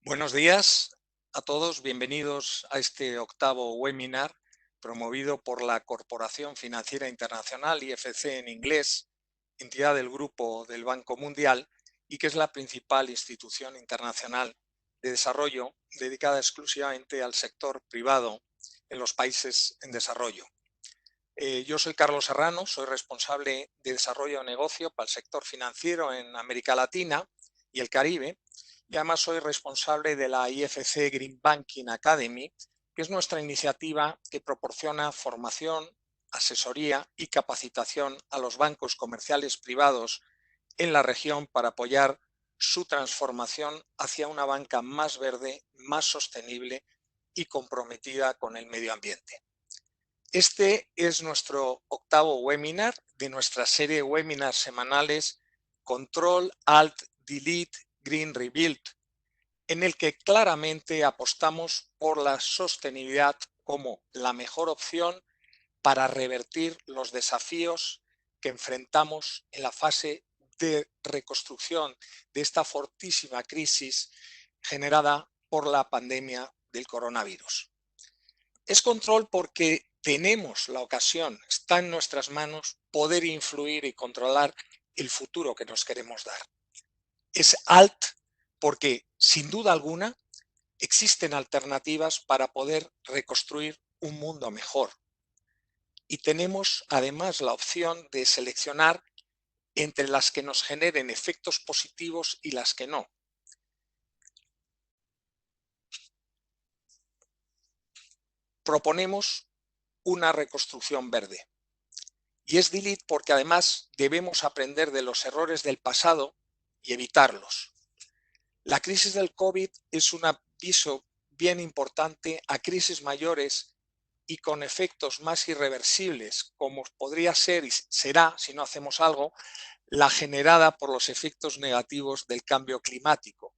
Buenos días a todos, bienvenidos a este octavo webinar promovido por la Corporación Financiera Internacional, IFC en inglés, entidad del Grupo del Banco Mundial y que es la principal institución internacional de desarrollo dedicada exclusivamente al sector privado en los países en desarrollo. Yo soy Carlos Serrano, soy responsable de desarrollo de negocio para el sector financiero en América Latina y el Caribe. Y además soy responsable de la IFC Green Banking Academy, que es nuestra iniciativa que proporciona formación, asesoría y capacitación a los bancos comerciales privados en la región para apoyar su transformación hacia una banca más verde, más sostenible y comprometida con el medio ambiente. Este es nuestro octavo webinar de nuestra serie de webinars semanales Control, Alt, Delete, Green Rebuild, en el que claramente apostamos por la sostenibilidad como la mejor opción para revertir los desafíos que enfrentamos en la fase de reconstrucción de esta fortísima crisis generada por la pandemia del coronavirus. Es control porque tenemos la ocasión, está en nuestras manos poder influir y controlar el futuro que nos queremos dar. Es alt porque, sin duda alguna, existen alternativas para poder reconstruir un mundo mejor. Y tenemos además la opción de seleccionar entre las que nos generen efectos positivos y las que no. Proponemos una reconstrucción verde. Y es delete porque además debemos aprender de los errores del pasado y evitarlos. La crisis del COVID es un aviso bien importante a crisis mayores y con efectos más irreversibles, como podría ser y será, si no hacemos algo, la generada por los efectos negativos del cambio climático.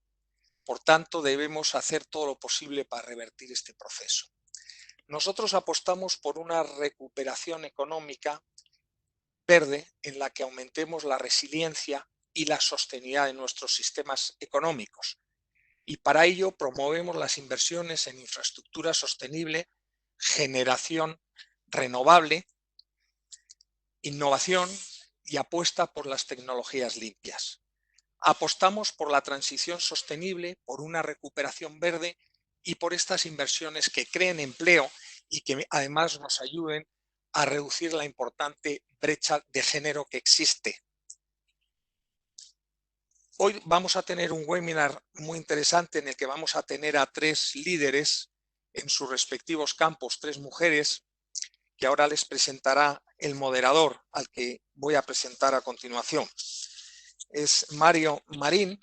Por tanto, debemos hacer todo lo posible para revertir este proceso. Nosotros apostamos por una recuperación económica verde en la que aumentemos la resiliencia y la sostenibilidad de nuestros sistemas económicos. Y para ello promovemos las inversiones en infraestructura sostenible, generación renovable, innovación y apuesta por las tecnologías limpias. Apostamos por la transición sostenible, por una recuperación verde y por estas inversiones que creen empleo y que además nos ayuden a reducir la importante brecha de género que existe. Hoy vamos a tener un webinar muy interesante en el que vamos a tener a 3 líderes en sus respectivos campos, 3 mujeres, que ahora les presentará el moderador, al que voy a presentar a continuación. Es Mario Marín.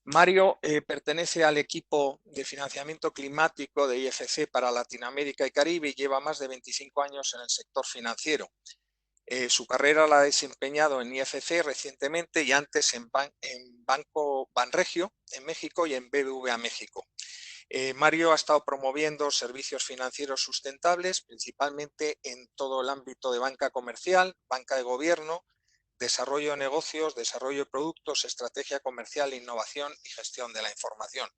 Mario pertenece al equipo de financiamiento climático de IFC para Latinoamérica y Caribe y lleva más de 25 años en el sector financiero. Su carrera la ha desempeñado en IFC recientemente y antes en Banco Banregio en México y en BBVA México. Mario ha estado promoviendo servicios financieros sustentables, principalmente en todo el ámbito de banca comercial, banca de gobierno, desarrollo de negocios, desarrollo de productos, estrategia comercial, innovación y gestión de la información.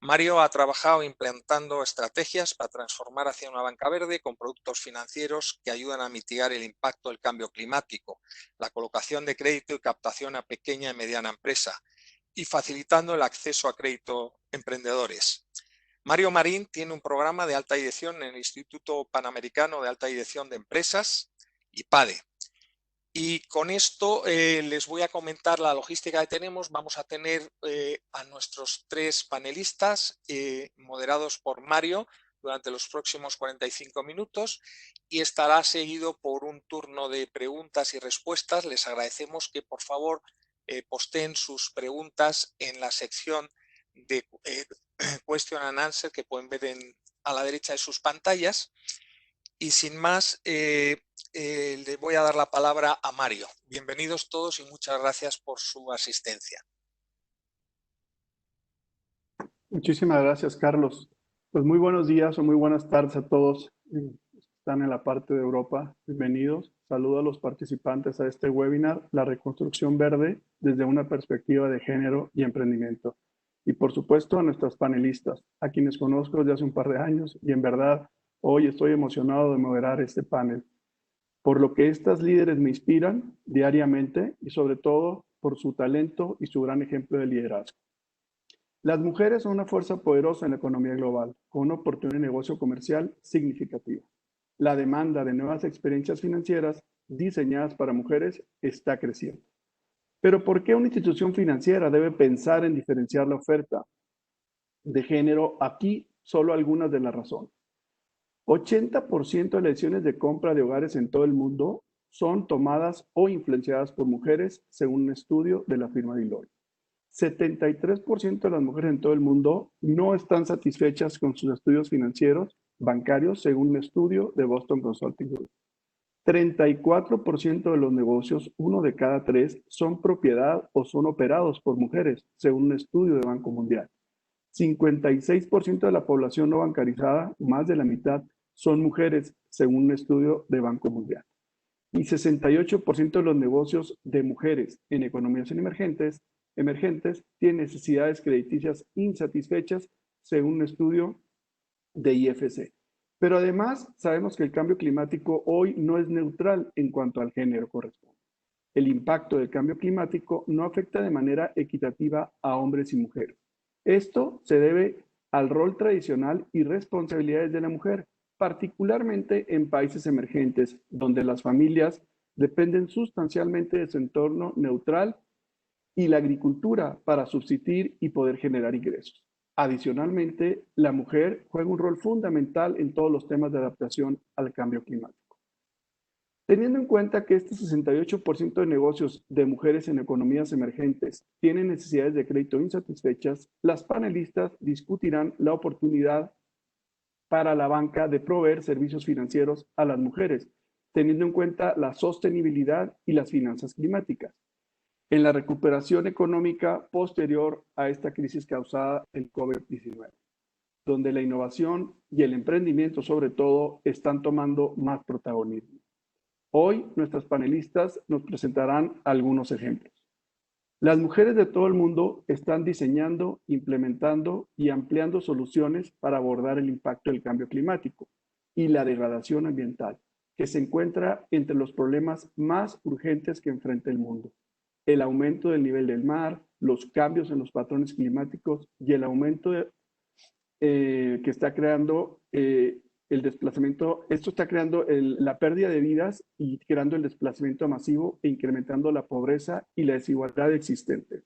Mario ha trabajado implantando estrategias para transformar hacia una banca verde con productos financieros que ayudan a mitigar el impacto del cambio climático, la colocación de crédito y captación a pequeña y mediana empresa y facilitando el acceso a crédito a emprendedores. Mario Marín tiene un programa de alta dirección en el Instituto Panamericano de Alta Dirección de Empresas, IPADE. Y con esto les voy a comentar la logística que tenemos. Vamos a tener a nuestros 3 panelistas moderados por Mario durante los próximos 45 minutos y estará seguido por un turno de preguntas y respuestas. Les agradecemos que por favor posteen sus preguntas en la sección de Question and Answer que pueden ver a la derecha de sus pantallas. Y sin más, le voy a dar la palabra a Mario. Bienvenidos todos y muchas gracias por su asistencia. Muchísimas gracias, Carlos. Pues muy buenos días o muy buenas tardes a todos que están en la parte de Europa. Bienvenidos. Saludo a los participantes a este webinar, La Reconstrucción Verde desde una perspectiva de género y emprendimiento. y por supuesto a nuestras panelistas, a quienes conozco desde hace un par de años y en verdad hoy estoy emocionado de moderar este panel, por lo que estas líderes me inspiran diariamente y sobre todo por su talento y su gran ejemplo de liderazgo. Las mujeres son una fuerza poderosa en la economía global, con una oportunidad de negocio comercial significativa. La demanda de nuevas experiencias financieras diseñadas para mujeres está creciendo. Pero ¿por qué una institución financiera debe pensar en diferenciar la oferta de género? Aquí solo algunas de las razones. 80% de las decisiones de compra de hogares en todo el mundo son tomadas o influenciadas por mujeres, según un estudio de la firma Deloitte. 73% de las mujeres en todo el mundo no están satisfechas con sus estudios financieros bancarios, según un estudio de Boston Consulting Group. 34% de los negocios, uno de cada tres, son propiedad o son operados por mujeres, según un estudio de Banco Mundial. 56% de la población no bancarizada, más de la mitad, son mujeres, según un estudio de Banco Mundial. Y 68% de los negocios de mujeres en economías emergentes tienen necesidades crediticias insatisfechas, según un estudio de IFC. Pero además sabemos que el cambio climático hoy no es neutral en cuanto al género corresponde. El impacto del cambio climático no afecta de manera equitativa a hombres y mujeres. Esto se debe al rol tradicional y responsabilidades de la mujer, particularmente en países emergentes, donde las familias dependen sustancialmente de su entorno neutral y la agricultura para subsistir y poder generar ingresos. Adicionalmente, la mujer juega un rol fundamental en todos los temas de adaptación al cambio climático. Teniendo en cuenta que este 68% de negocios de mujeres en economías emergentes tienen necesidades de crédito insatisfechas, las panelistas discutirán la oportunidad para la banca de proveer servicios financieros a las mujeres, teniendo en cuenta la sostenibilidad y las finanzas climáticas en la recuperación económica posterior a esta crisis causada el COVID-19, donde la innovación y el emprendimiento sobre todo están tomando más protagonismo. Hoy nuestras panelistas nos presentarán algunos ejemplos. Las mujeres de todo el mundo están diseñando, implementando y ampliando soluciones para abordar el impacto del cambio climático y la degradación ambiental, que se encuentra entre los problemas más urgentes que enfrenta el mundo. El aumento del nivel del mar, los cambios en los patrones climáticos y el aumento que está creando el desplazamiento. Esto está creando la pérdida de vidas y creando el desplazamiento masivo e incrementando la pobreza y la desigualdad existente.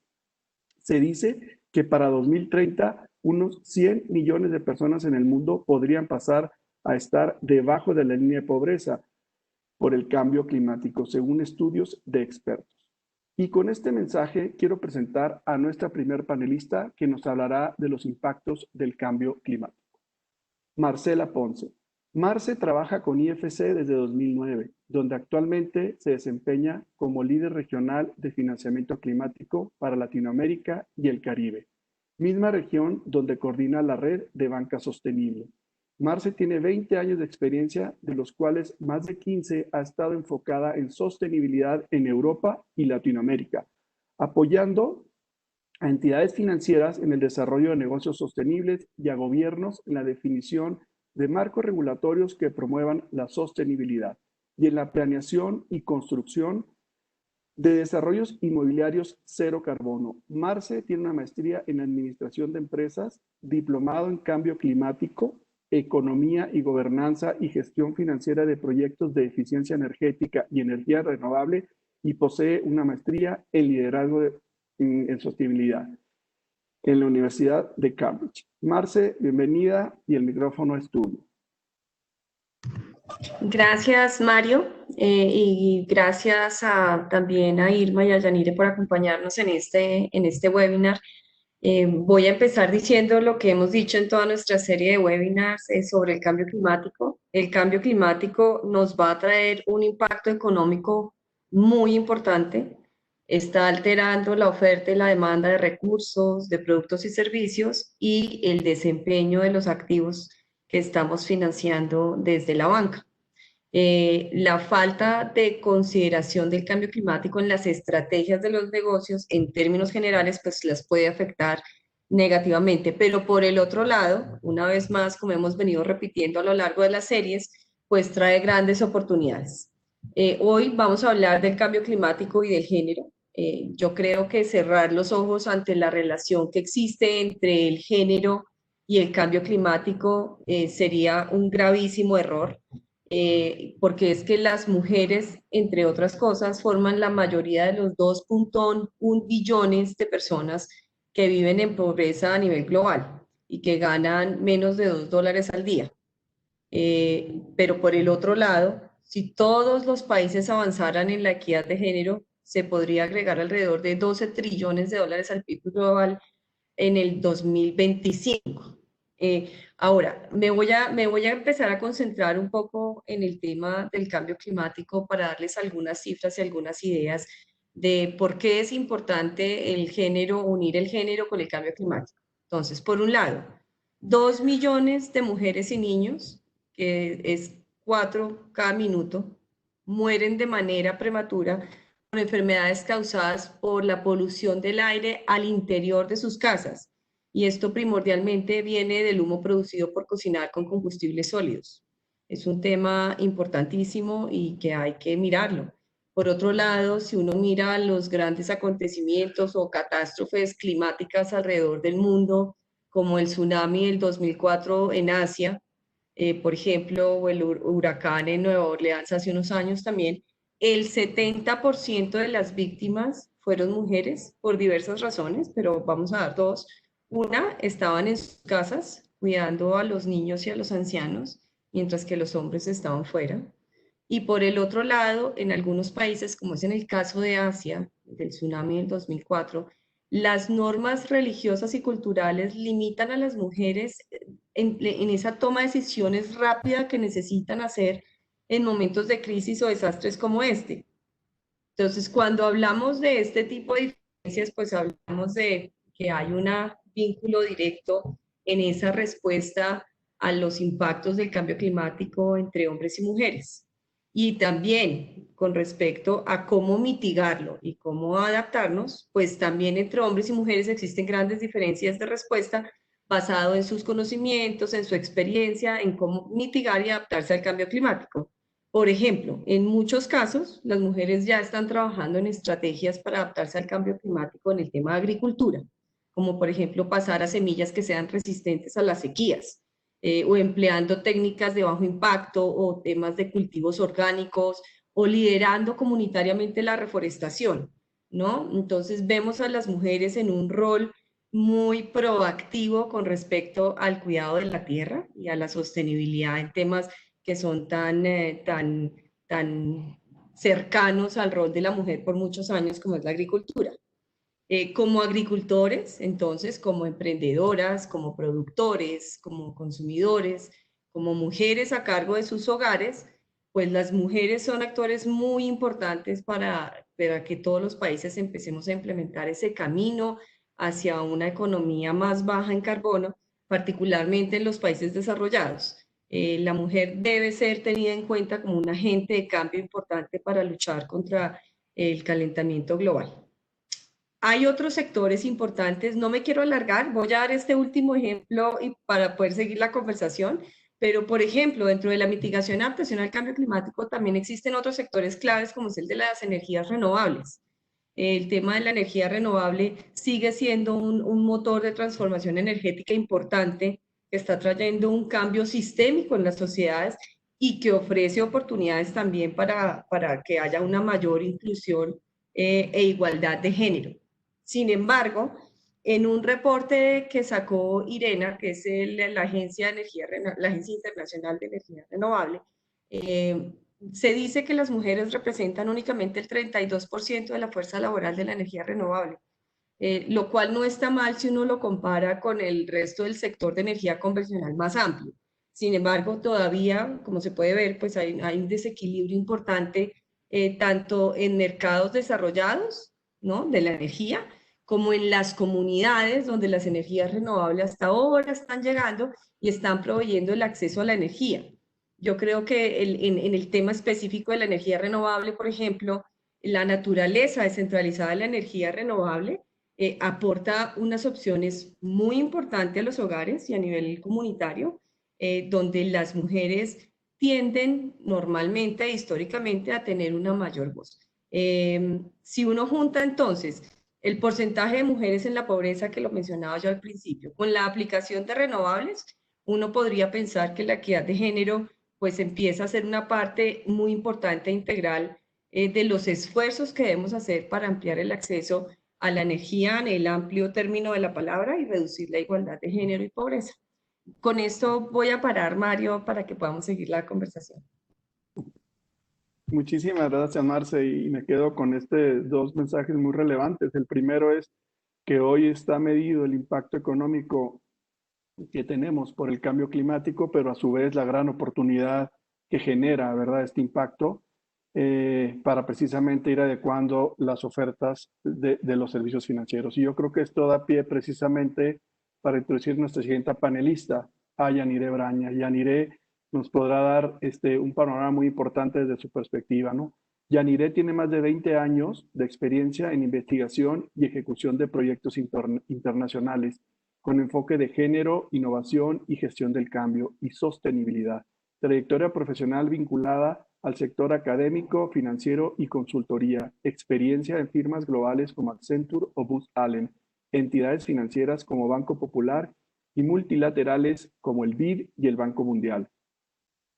Se dice que para 2030 unos 100 millones de personas en el mundo podrían pasar a estar debajo de la línea de pobreza por el cambio climático, según estudios de expertos. Y con este mensaje quiero presentar a nuestra primer panelista que nos hablará de los impactos del cambio climático. Marcela Ponce. Marce trabaja con IFC desde 2009, donde actualmente se desempeña como líder regional de financiamiento climático para Latinoamérica y el Caribe, misma región donde coordina la red de banca sostenible. Marce tiene 20 años de experiencia, de los cuales más de 15 ha estado enfocada en sostenibilidad en Europa y Latinoamérica, apoyando a entidades financieras en el desarrollo de negocios sostenibles y a gobiernos en la definición de marcos regulatorios que promuevan la sostenibilidad y en la planeación y construcción de desarrollos inmobiliarios cero carbono. Marce tiene una maestría en administración de empresas, diplomado en cambio climático, economía y gobernanza y gestión financiera de proyectos de eficiencia energética y energía renovable y posee una maestría en liderazgo en sostenibilidad en la Universidad de Cambridge. Marce, bienvenida y el micrófono es tuyo. Gracias, Mario, y gracias también a Irma y a Yanire por acompañarnos en este webinar. Voy a empezar diciendo lo que hemos dicho en toda nuestra serie de webinars sobre el cambio climático. El cambio climático nos va a traer un impacto económico muy importante. Está alterando la oferta y la demanda de recursos, de productos y servicios y el desempeño de los activos que estamos financiando desde la banca. La falta de consideración del cambio climático en las estrategias de los negocios en términos generales pues las puede afectar negativamente. Pero por el otro lado, una vez más, como hemos venido repitiendo a lo largo de las series, pues trae grandes oportunidades. Hoy vamos a hablar del cambio climático y del género. Yo creo que cerrar los ojos ante la relación que existe entre el género y el cambio climático sería un gravísimo error, porque es que las mujeres, entre otras cosas, forman la mayoría de los 2.1 billones de personas que viven en pobreza a nivel global y que ganan menos de $2 al día. Pero por el otro lado, si todos los países avanzaran en la equidad de género, se podría agregar alrededor de 12 trillones de dólares al PIB global en el 2025. Ahora, me voy a empezar a concentrar un poco en el tema del cambio climático para darles algunas cifras y algunas ideas de por qué es importante el género, unir el género con el cambio climático. Entonces, por un lado, 2 millones de mujeres y niños, que es 4 cada minuto, mueren de manera prematura por enfermedades causadas por la polución del aire al interior de sus casas. Y esto primordialmente viene del humo producido por cocinar con combustibles sólidos. Es un tema importantísimo y que hay que mirarlo. Por otro lado, si uno mira los grandes acontecimientos o catástrofes climáticas alrededor del mundo, como el tsunami del 2004 en Asia, por ejemplo, o el huracán en Nueva Orleans hace unos años también, el 70% de las víctimas fueron mujeres por diversas razones, pero vamos a dar dos. Una, estaban en sus casas cuidando a los niños y a los ancianos, mientras que los hombres estaban fuera. Y por el otro lado, en algunos países, como es en el caso de Asia, del tsunami del 2004, las normas religiosas y culturales limitan a las mujeres en esa toma de decisiones rápida que necesitan hacer en momentos de crisis o desastres como este. Entonces, cuando hablamos de este tipo de diferencias, pues hablamos de que hay un vínculo directo en esa respuesta a los impactos del cambio climático entre hombres y mujeres. Y también con respecto a cómo mitigarlo y cómo adaptarnos, pues también entre hombres y mujeres existen grandes diferencias de respuesta basado en sus conocimientos, en su experiencia, en cómo mitigar y adaptarse al cambio climático. Por ejemplo, en muchos casos, las mujeres ya están trabajando en estrategias para adaptarse al cambio climático en el tema de agricultura, como por ejemplo pasar a semillas que sean resistentes a las sequías, o empleando técnicas de bajo impacto o temas de cultivos orgánicos, o liderando comunitariamente la reforestación, ¿no? Entonces vemos a las mujeres en un rol muy proactivo con respecto al cuidado de la tierra y a la sostenibilidad en temas que son tan cercanos al rol de la mujer por muchos años como es la agricultura. Como agricultores, entonces, como emprendedoras, como productores, como consumidores, como mujeres a cargo de sus hogares, pues las mujeres son actores muy importantes para que todos los países empecemos a implementar ese camino hacia una economía más baja en carbono, particularmente en los países desarrollados. La mujer debe ser tenida en cuenta como un agente de cambio importante para luchar contra el calentamiento global. Hay otros sectores importantes, no me quiero alargar, voy a dar este último ejemplo para poder seguir la conversación, pero por ejemplo, dentro de la mitigación y adaptación al cambio climático también existen otros sectores claves como es el de las energías renovables. El tema de la energía renovable sigue siendo un motor de transformación energética importante que está trayendo un cambio sistémico en las sociedades y que ofrece oportunidades también para que haya una mayor inclusión e igualdad de género. Sin embargo, en un reporte que sacó IRENA, que es la Agencia Internacional de Energía Renovable, se dice que las mujeres representan únicamente el 32% de la fuerza laboral de la energía renovable, lo cual no está mal si uno lo compara con el resto del sector de energía convencional más amplio. Sin embargo, todavía, como se puede ver, pues hay un desequilibrio importante tanto en mercados desarrollados, ¿no?, de la energía, como en las comunidades donde las energías renovables hasta ahora están llegando y están proveyendo el acceso a la energía. Yo creo que en el tema específico de la energía renovable, por ejemplo, la naturaleza descentralizada de la energía renovable aporta unas opciones muy importantes a los hogares y a nivel comunitario, donde las mujeres tienden normalmente, históricamente, a tener una mayor voz. Si uno junta entonces el porcentaje de mujeres en la pobreza que lo mencionaba yo al principio, con la aplicación de renovables, uno podría pensar que la equidad de género pues empieza a ser una parte muy importante e integral de los esfuerzos que debemos hacer para ampliar el acceso a la energía en el amplio término de la palabra y reducir la igualdad de género y pobreza. Con esto voy a parar, Mario, para que podamos seguir la conversación. Muchísimas gracias, Marce, y me quedo con dos mensajes muy relevantes. El primero es que hoy está medido el impacto económico que tenemos por el cambio climático, pero a su vez la gran oportunidad que genera, ¿verdad?, este impacto para precisamente ir adecuando las ofertas de los servicios financieros. Y yo creo que esto da pie precisamente para introducir nuestra siguiente panelista, a Yanire Braña. Yanire nos podrá dar un panorama muy importante desde su perspectiva, ¿no? Yanire tiene más de 20 años de experiencia en investigación y ejecución de proyectos internacionales con enfoque de género, innovación y gestión del cambio y sostenibilidad. Trayectoria profesional vinculada al sector académico, financiero y consultoría. Experiencia en firmas globales como Accenture o Booz Allen, entidades financieras como Banco Popular y multilaterales como el BID y el Banco Mundial.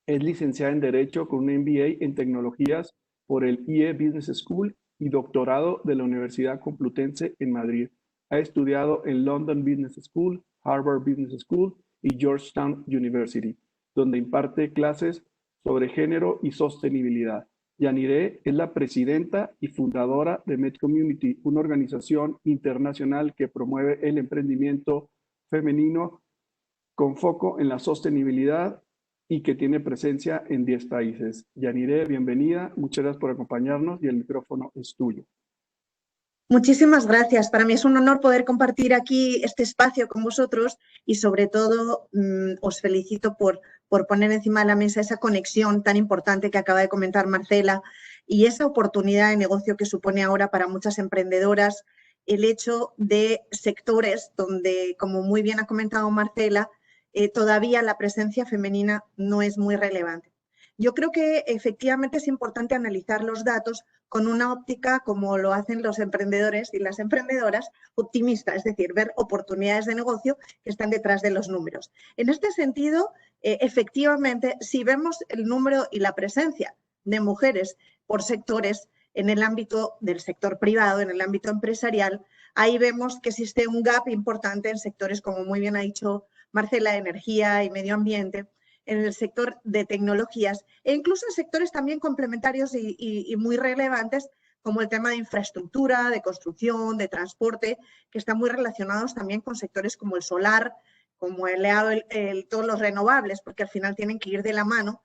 Es licenciada en Derecho con un MBA en Tecnologías por el IE Business School y doctorado de la Universidad Complutense en Madrid. Ha estudiado en London Business School, Harvard Business School y Georgetown University, donde imparte clases sobre género y sostenibilidad. Yanire es la presidenta y fundadora de Med Community, una organización internacional que promueve el emprendimiento femenino con foco en la sostenibilidad y que tiene presencia en 10 países. Yanire, bienvenida, muchas gracias por acompañarnos y el micrófono es tuyo. Muchísimas gracias. Para mí es un honor poder compartir aquí este espacio con vosotros y sobre todo os felicito por poner encima de la mesa esa conexión tan importante que acaba de comentar Marcela y esa oportunidad de negocio que supone ahora para muchas emprendedoras el hecho de sectores donde, como muy bien ha comentado Marcela, todavía la presencia femenina no es muy relevante. Yo creo que efectivamente es importante analizar los datos con una óptica, como lo hacen los emprendedores y las emprendedoras, optimista, es decir, ver oportunidades de negocio que están detrás de los números. En este sentido, efectivamente, si vemos el número y la presencia de mujeres por sectores en el ámbito del sector privado, en el ámbito empresarial, ahí vemos que existe un gap importante en sectores, como muy bien ha dicho Marcela, energía y medio ambiente, en el sector de tecnologías e incluso en sectores también complementarios y muy relevantes como el tema de infraestructura, de construcción, de transporte, que están muy relacionados también con sectores como el solar, como todos los renovables, porque al final tienen que ir de la mano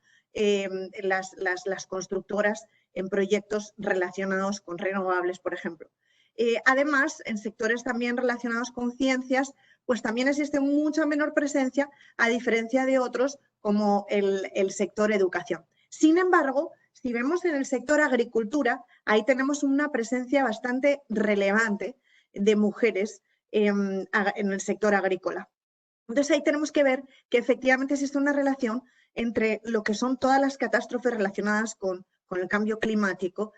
las constructoras en proyectos relacionados con renovables, por ejemplo. Además, en sectores también relacionados con ciencias, pues también existe mucha menor presencia, a diferencia de otros como el sector educación. Sin embargo, si vemos en el sector agricultura, ahí tenemos una presencia bastante relevante de mujeres en el sector agrícola. Entonces ahí tenemos que ver que efectivamente existe una relación entre lo que son todas las catástrofes relacionadas con el cambio climático,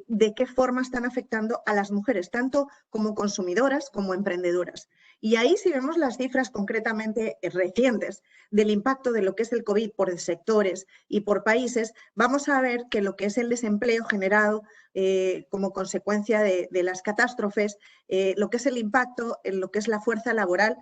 de qué forma están afectando a las mujeres, tanto como consumidoras como emprendedoras. Y ahí si vemos las cifras concretamente recientes del impacto de lo que es el COVID por sectores y por países, vamos a ver que lo que es el desempleo generado como consecuencia de las catástrofes, lo que es el impacto en lo que es la fuerza laboral,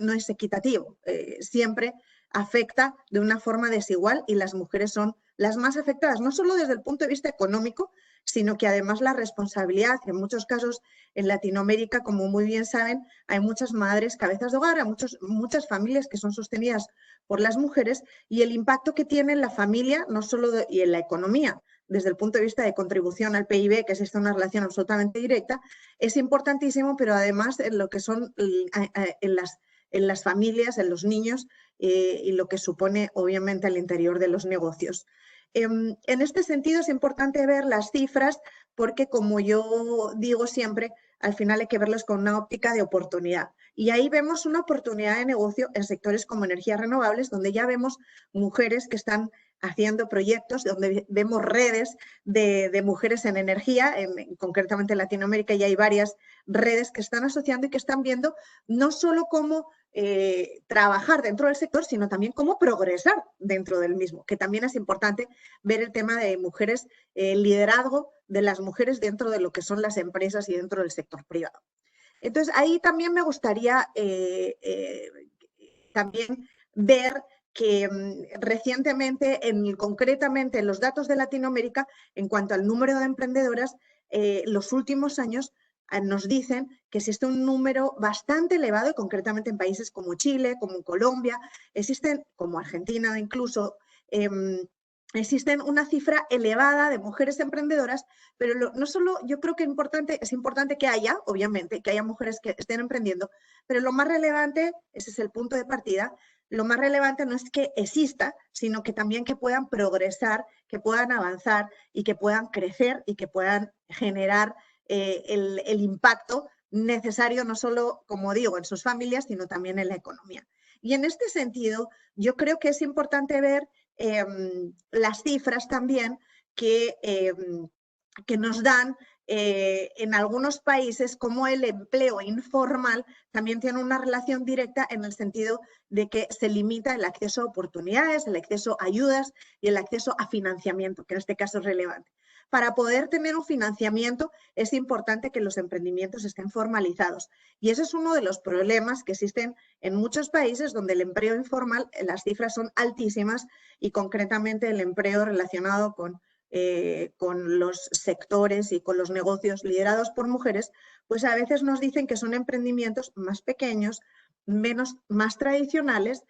no es equitativo. Siempre afecta de una forma desigual y las mujeres son las más afectadas, no solo desde el punto de vista económico, sino que además la responsabilidad, en muchos casos en Latinoamérica, como muy bien saben, hay muchas madres cabezas de hogar, hay muchas familias que son sostenidas por las mujeres y el impacto que tiene en la familia, no solo y en la economía, desde el punto de vista de contribución al PIB, que existe una relación absolutamente directa, es importantísimo, pero además en lo que son en las familias, en los niños y lo que supone obviamente al interior de los negocios. En este sentido es importante ver las cifras porque, como yo digo siempre, al final hay que verlos con una óptica de oportunidad. Y ahí vemos una oportunidad de negocio en sectores como energías renovables, donde ya vemos mujeres que están haciendo proyectos, donde vemos redes de mujeres en energía, concretamente en Latinoamérica, y hay varias redes que están asociando y que están viendo no solo cómo trabajar dentro del sector, sino también cómo progresar dentro del mismo, que también es importante ver el tema de mujeres, el liderazgo de las mujeres dentro de lo que son las empresas y dentro del sector privado. Entonces, ahí también me gustaría también ver que recientemente, concretamente en los datos de Latinoamérica, en cuanto al número de emprendedoras, los últimos años nos dicen que existe un número bastante elevado, y concretamente en países como Chile, como Colombia, existen, como Argentina incluso, existen una cifra elevada de mujeres emprendedoras, pero no solo, yo creo que es importante que haya, obviamente, que haya mujeres que estén emprendiendo, pero lo más relevante, ese es el punto de partida, lo más relevante no es que exista, sino que también que puedan progresar, que puedan avanzar y que puedan crecer y que puedan generar el impacto necesario, no solo, como digo, en sus familias, sino también en la economía. Y en este sentido, yo creo que es importante ver las cifras también que nos dan en algunos países como el empleo informal también tiene una relación directa en el sentido de que se limita el acceso a oportunidades, el acceso a ayudas y el acceso a financiamiento, que en este caso es relevante. Para poder tener un financiamiento es importante que los emprendimientos estén formalizados, y ese es uno de los problemas que existen en muchos países donde el empleo informal, las cifras son altísimas, y concretamente el empleo relacionado con los sectores y con los negocios liderados por mujeres, pues a veces nos dicen que son emprendimientos más pequeños, más tradicionales,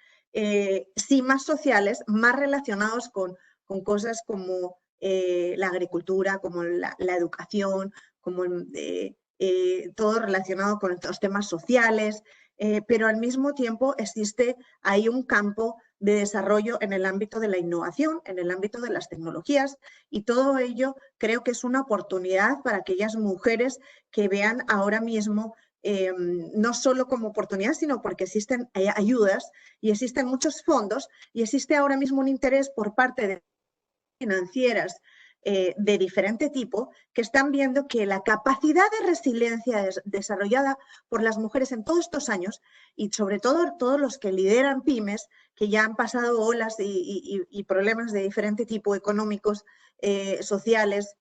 sí más sociales, más relacionados con cosas como la agricultura, como la educación, como todo relacionado con los temas sociales, pero al mismo tiempo existe ahí un campo de desarrollo en el ámbito de la innovación, en el ámbito de las tecnologías, y todo ello creo que es una oportunidad para aquellas mujeres que vean ahora mismo no solo como oportunidad, sino porque existen ayudas y existen muchos fondos y existe ahora mismo un interés por parte de financieras de diferente tipo que están viendo que la capacidad de resiliencia desarrollada por las mujeres en todos estos años, y sobre todo todos los que lideran pymes, que ya han pasado olas y problemas de diferente tipo, económicos, sociales,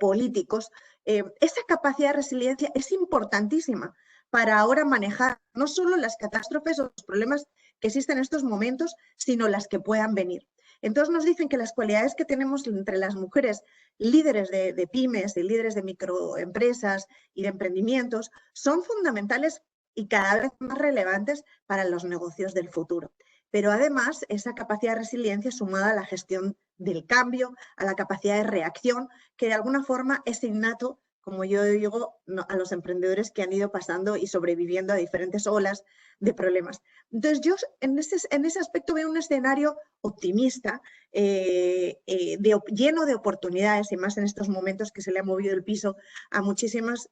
políticos, esa capacidad de resiliencia es importantísima para ahora manejar no solo las catástrofes o los problemas que existen en estos momentos, sino las que puedan venir. Entonces nos dicen que las cualidades que tenemos entre las mujeres líderes de pymes, y líderes de microempresas y de emprendimientos son fundamentales y cada vez más relevantes para los negocios del futuro. Pero además esa capacidad de resiliencia sumada a la gestión del cambio, a la capacidad de reacción, que de alguna forma es innato, como yo digo, a los emprendedores que han ido pasando y sobreviviendo a diferentes olas de problemas. Entonces yo en ese aspecto veo un escenario optimista, lleno de oportunidades, y más en estos momentos que se le ha movido el piso a muchísimas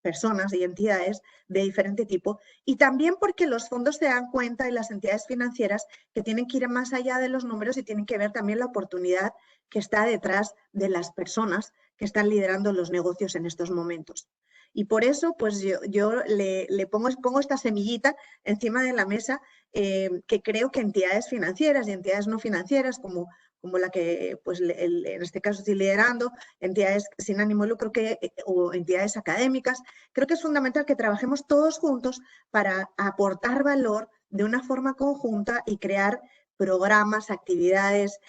personas y entidades de diferente tipo, y también porque los fondos se dan cuenta, y las entidades financieras, que tienen que ir más allá de los números y tienen que ver también la oportunidad que está detrás de las personas que están liderando los negocios en estos momentos. Y por eso pues yo le pongo esta semillita encima de la mesa, que creo que entidades financieras y entidades no financieras, como la que pues, en este caso estoy liderando, entidades sin ánimo de lucro o entidades académicas, creo que es fundamental que trabajemos todos juntos para aportar valor de una forma conjunta y crear programas, actividades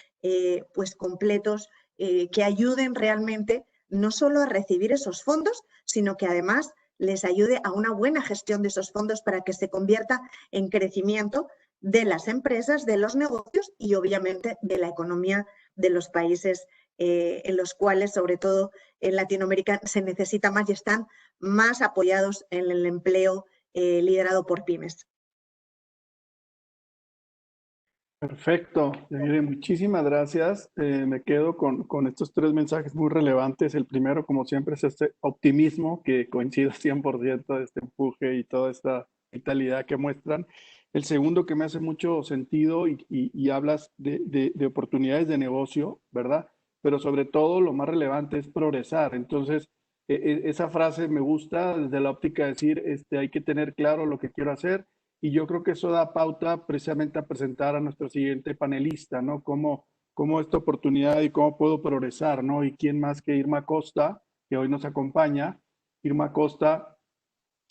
pues completos que ayuden realmente no solo a recibir esos fondos, sino que además les ayude a una buena gestión de esos fondos para que se convierta en crecimiento de las empresas, de los negocios y obviamente de la economía de los países en los cuales, sobre todo en Latinoamérica, se necesita más y están más apoyados en el empleo liderado por pymes. Perfecto, Yanire, muchísimas gracias. Me quedo con estos tres mensajes muy relevantes. El primero, como siempre, es este optimismo que coincido 100% de este empuje y toda esta vitalidad que muestran. El segundo, que me hace mucho sentido y hablas de oportunidades de negocio, ¿verdad? Pero sobre todo lo más relevante es progresar. Entonces, esa frase me gusta desde la óptica de decir, hay que tener claro lo que quiero hacer y yo creo que eso da pauta precisamente a presentar a nuestro siguiente panelista, ¿no? Cómo esta oportunidad y cómo puedo progresar, ¿no? Y quién más que Irma Costa, que hoy nos acompaña. Irma Costa,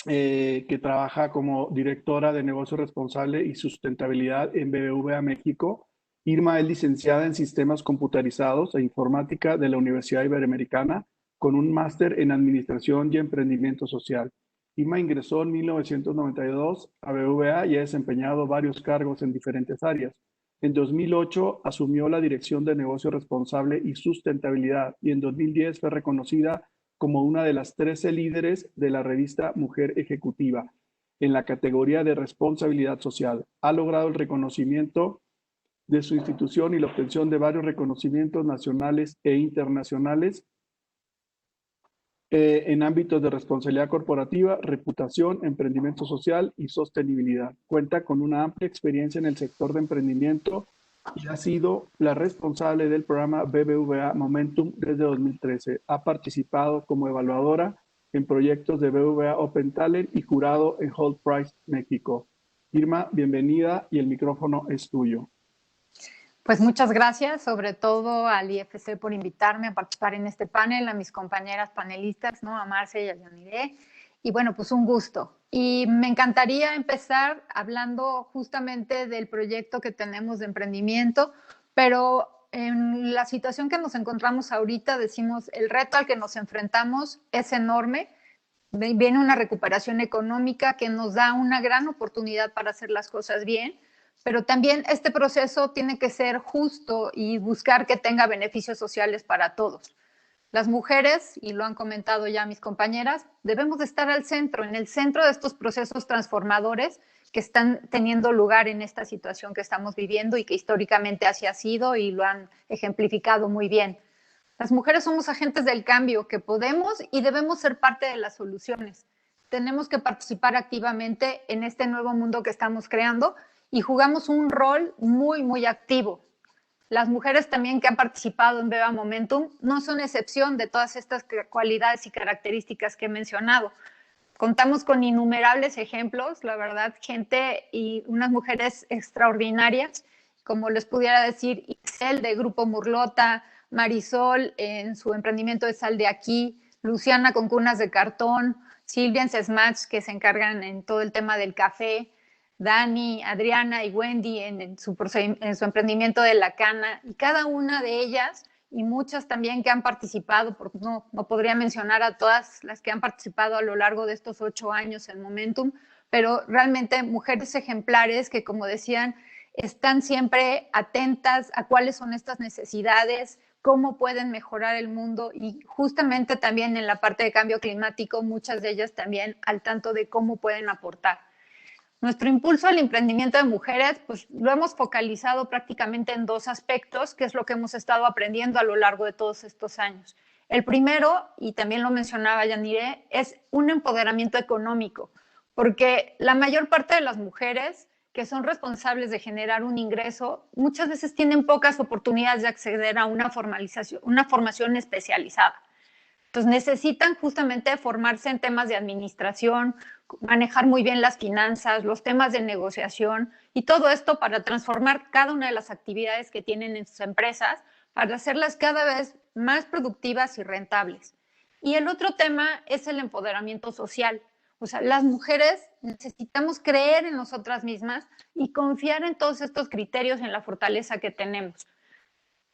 que trabaja como directora de negocio responsable y sustentabilidad en BBVA México. Irma es licenciada en sistemas computarizados e informática de la Universidad Iberoamericana con un máster en administración y emprendimiento social. Irma ingresó en 1992 a BBVA y ha desempeñado varios cargos en diferentes áreas. En 2008 asumió la dirección de negocio responsable y sustentabilidad y en 2010 fue reconocida como una de las 13 líderes de la revista Mujer Ejecutiva en la categoría de responsabilidad social. Ha logrado el reconocimiento de su institución y la obtención de varios reconocimientos nacionales e internacionales en ámbitos de responsabilidad corporativa, reputación, emprendimiento social y sostenibilidad. Cuenta con una amplia experiencia en el sector de emprendimiento y ha sido la responsable del programa BBVA Momentum desde 2013. Ha participado como evaluadora en proyectos de BBVA Open Talent y jurado en Hold Prize México. Irma, bienvenida y el micrófono es tuyo. Pues muchas gracias, sobre todo al IFC por invitarme a participar en este panel, a mis compañeras panelistas, ¿no? A Marce y a Yanire. Y bueno, pues un gusto. Y me encantaría empezar hablando justamente del proyecto que tenemos de emprendimiento, pero en la situación que nos encontramos ahorita, decimos, el reto al que nos enfrentamos es enorme. Viene una recuperación económica que nos da una gran oportunidad para hacer las cosas bien, pero también este proceso tiene que ser justo y buscar que tenga beneficios sociales para todos. Las mujeres, y lo han comentado ya mis compañeras, debemos de estar al centro, en el centro de estos procesos transformadores que están teniendo lugar en esta situación que estamos viviendo y que históricamente así ha sido y lo han ejemplificado muy bien. Las mujeres somos agentes del cambio que podemos y debemos ser parte de las soluciones. Tenemos que participar activamente en este nuevo mundo que estamos creando y jugamos un rol muy, muy activo. Las mujeres también que han participado en BBVA Momentum no son excepción de todas estas cualidades y características que he mencionado. Contamos con innumerables ejemplos, la verdad, gente y unas mujeres extraordinarias, como les pudiera decir Isel de Grupo Murlota, Marisol en su emprendimiento de Sal de Aquí, Luciana con Cunas de Cartón, Silvia en Sesmatch, que se encargan en todo el tema del café, Dani, Adriana y Wendy en su emprendimiento de la cana, y cada una de ellas, y muchas también que han participado, porque no podría mencionar a todas las que han participado a lo largo de estos 8 años en Momentum, pero realmente mujeres ejemplares que, como decían, están siempre atentas a cuáles son estas necesidades, cómo pueden mejorar el mundo y justamente también en la parte de cambio climático, muchas de ellas también al tanto de cómo pueden aportar. Nuestro impulso al emprendimiento de mujeres, pues lo hemos focalizado prácticamente en 2 aspectos, que es lo que hemos estado aprendiendo a lo largo de todos estos años. El primero, y también lo mencionaba Yanire, es un empoderamiento económico, porque la mayor parte de las mujeres que son responsables de generar un ingreso, muchas veces tienen pocas oportunidades de acceder a una formación especializada. Entonces necesitan justamente formarse en temas de administración, manejar muy bien las finanzas, los temas de negociación y todo esto para transformar cada una de las actividades que tienen en sus empresas para hacerlas cada vez más productivas y rentables. Y el otro tema es el empoderamiento social. O sea, las mujeres necesitamos creer en nosotras mismas y confiar en todos estos criterios, en la fortaleza que tenemos.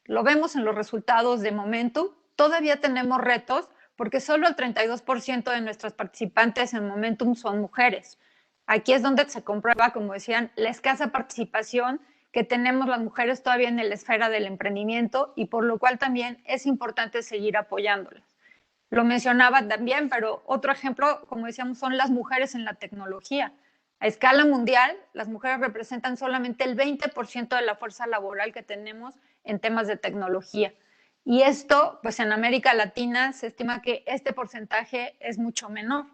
Lo vemos en los resultados de Momentum. Todavía tenemos retos porque solo el 32% de nuestras participantes en Momentum son mujeres. Aquí es donde se comprueba, como decían, la escasa participación que tenemos las mujeres todavía en la esfera del emprendimiento y por lo cual también es importante seguir apoyándolas. Lo mencionaba también, pero otro ejemplo, como decíamos, son las mujeres en la tecnología. A escala mundial, las mujeres representan solamente el 20% de la fuerza laboral que tenemos en temas de tecnología. Y esto, pues en América Latina se estima que este porcentaje es mucho menor,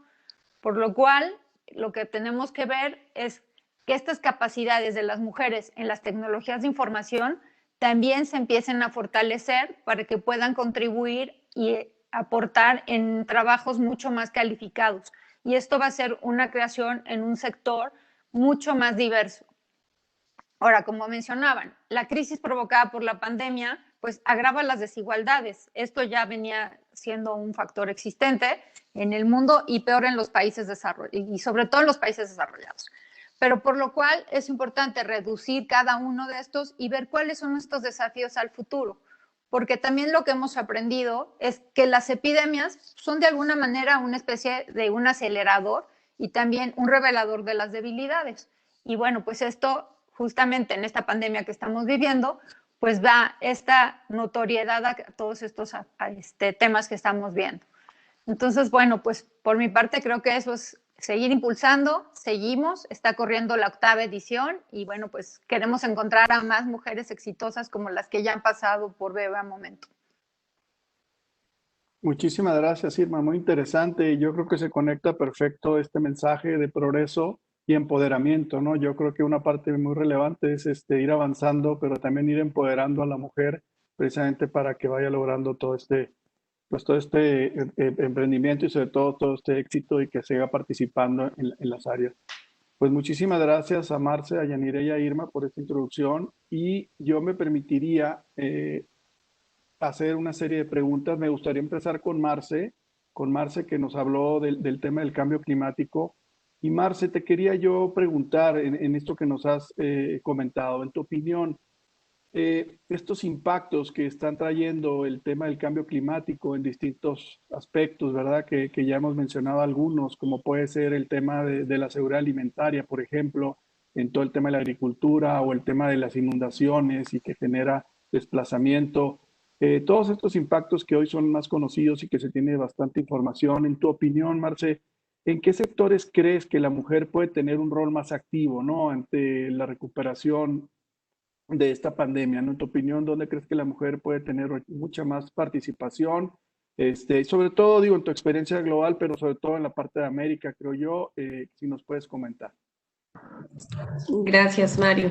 por lo cual lo que tenemos que ver es que estas capacidades de las mujeres en las tecnologías de información también se empiecen a fortalecer para que puedan contribuir y aportar en trabajos mucho más calificados. Y esto va a ser una creación en un sector mucho más diverso. Ahora, como mencionaban, la crisis provocada por la pandemia pues agrava las desigualdades. Esto ya venía siendo un factor existente en el mundo y peor en los países desarrollados, y sobre todo en los países desarrollados. Pero por lo cual es importante reducir cada uno de estos y ver cuáles son estos desafíos al futuro. Porque también lo que hemos aprendido es que las epidemias son de alguna manera una especie de un acelerador y también un revelador de las debilidades. Y bueno, pues esto justamente en esta pandemia que estamos viviendo, pues da esta notoriedad a todos estos temas que estamos viendo. Entonces, bueno, pues por mi parte creo que eso es seguir impulsando, seguimos, está corriendo la 8ª edición y bueno, pues queremos encontrar a más mujeres exitosas como las que ya han pasado por BBVA Momento. Muchísimas gracias, Irma, muy interesante. Yo creo que se conecta perfecto este mensaje de progreso y empoderamiento, ¿no? Yo creo que una parte muy relevante es ir avanzando, pero también ir empoderando a la mujer precisamente para que vaya logrando todo este emprendimiento y sobre todo este éxito y que siga participando en las áreas. Pues muchísimas gracias a Marce, a Yanire y a Irma por esta introducción y yo me permitiría hacer una serie de preguntas. Me gustaría empezar con Marce que nos habló del tema del cambio climático. Y Marce, te quería yo preguntar en esto que nos has comentado, en tu opinión, estos impactos que están trayendo el tema del cambio climático en distintos aspectos, ¿verdad? Que ya hemos mencionado algunos, como puede ser el tema de la seguridad alimentaria, por ejemplo, en todo el tema de la agricultura o el tema de las inundaciones y que genera desplazamiento. Todos estos impactos que hoy son más conocidos y que se tiene bastante información. En tu opinión, Marce, ¿en qué sectores crees que la mujer puede tener un rol más activo, ¿no? Ante la recuperación de esta pandemia, ¿no? En tu opinión, ¿dónde crees que la mujer puede tener mucha más participación? Sobre todo, digo, en tu experiencia global, pero sobre todo en la parte de América, creo yo, si nos puedes comentar. Gracias, Mario.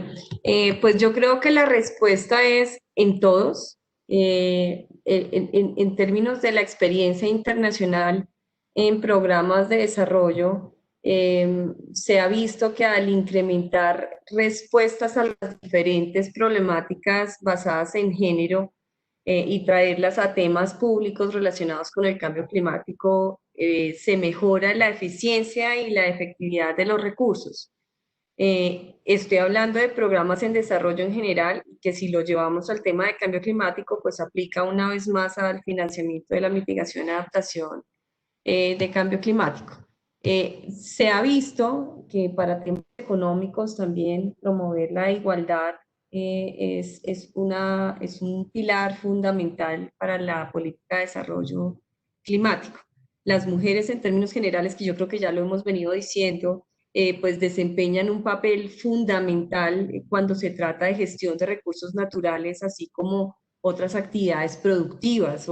Pues yo creo que la respuesta es en todos. En términos de la experiencia internacional en programas de desarrollo, se ha visto que al incrementar respuestas a las diferentes problemáticas basadas en género y traerlas a temas públicos relacionados con el cambio climático, se mejora la eficiencia y la efectividad de los recursos. Estoy hablando de programas en desarrollo en general, que si lo llevamos al tema de cambio climático, pues aplica una vez más al financiamiento de la mitigación y adaptación de cambio climático. Se ha visto que para temas económicos también promover la igualdad es un pilar fundamental para la política de desarrollo climático. Las mujeres en términos generales, que yo creo que ya lo hemos venido diciendo, pues desempeñan un papel fundamental cuando se trata de gestión de recursos naturales, así como otras actividades productivas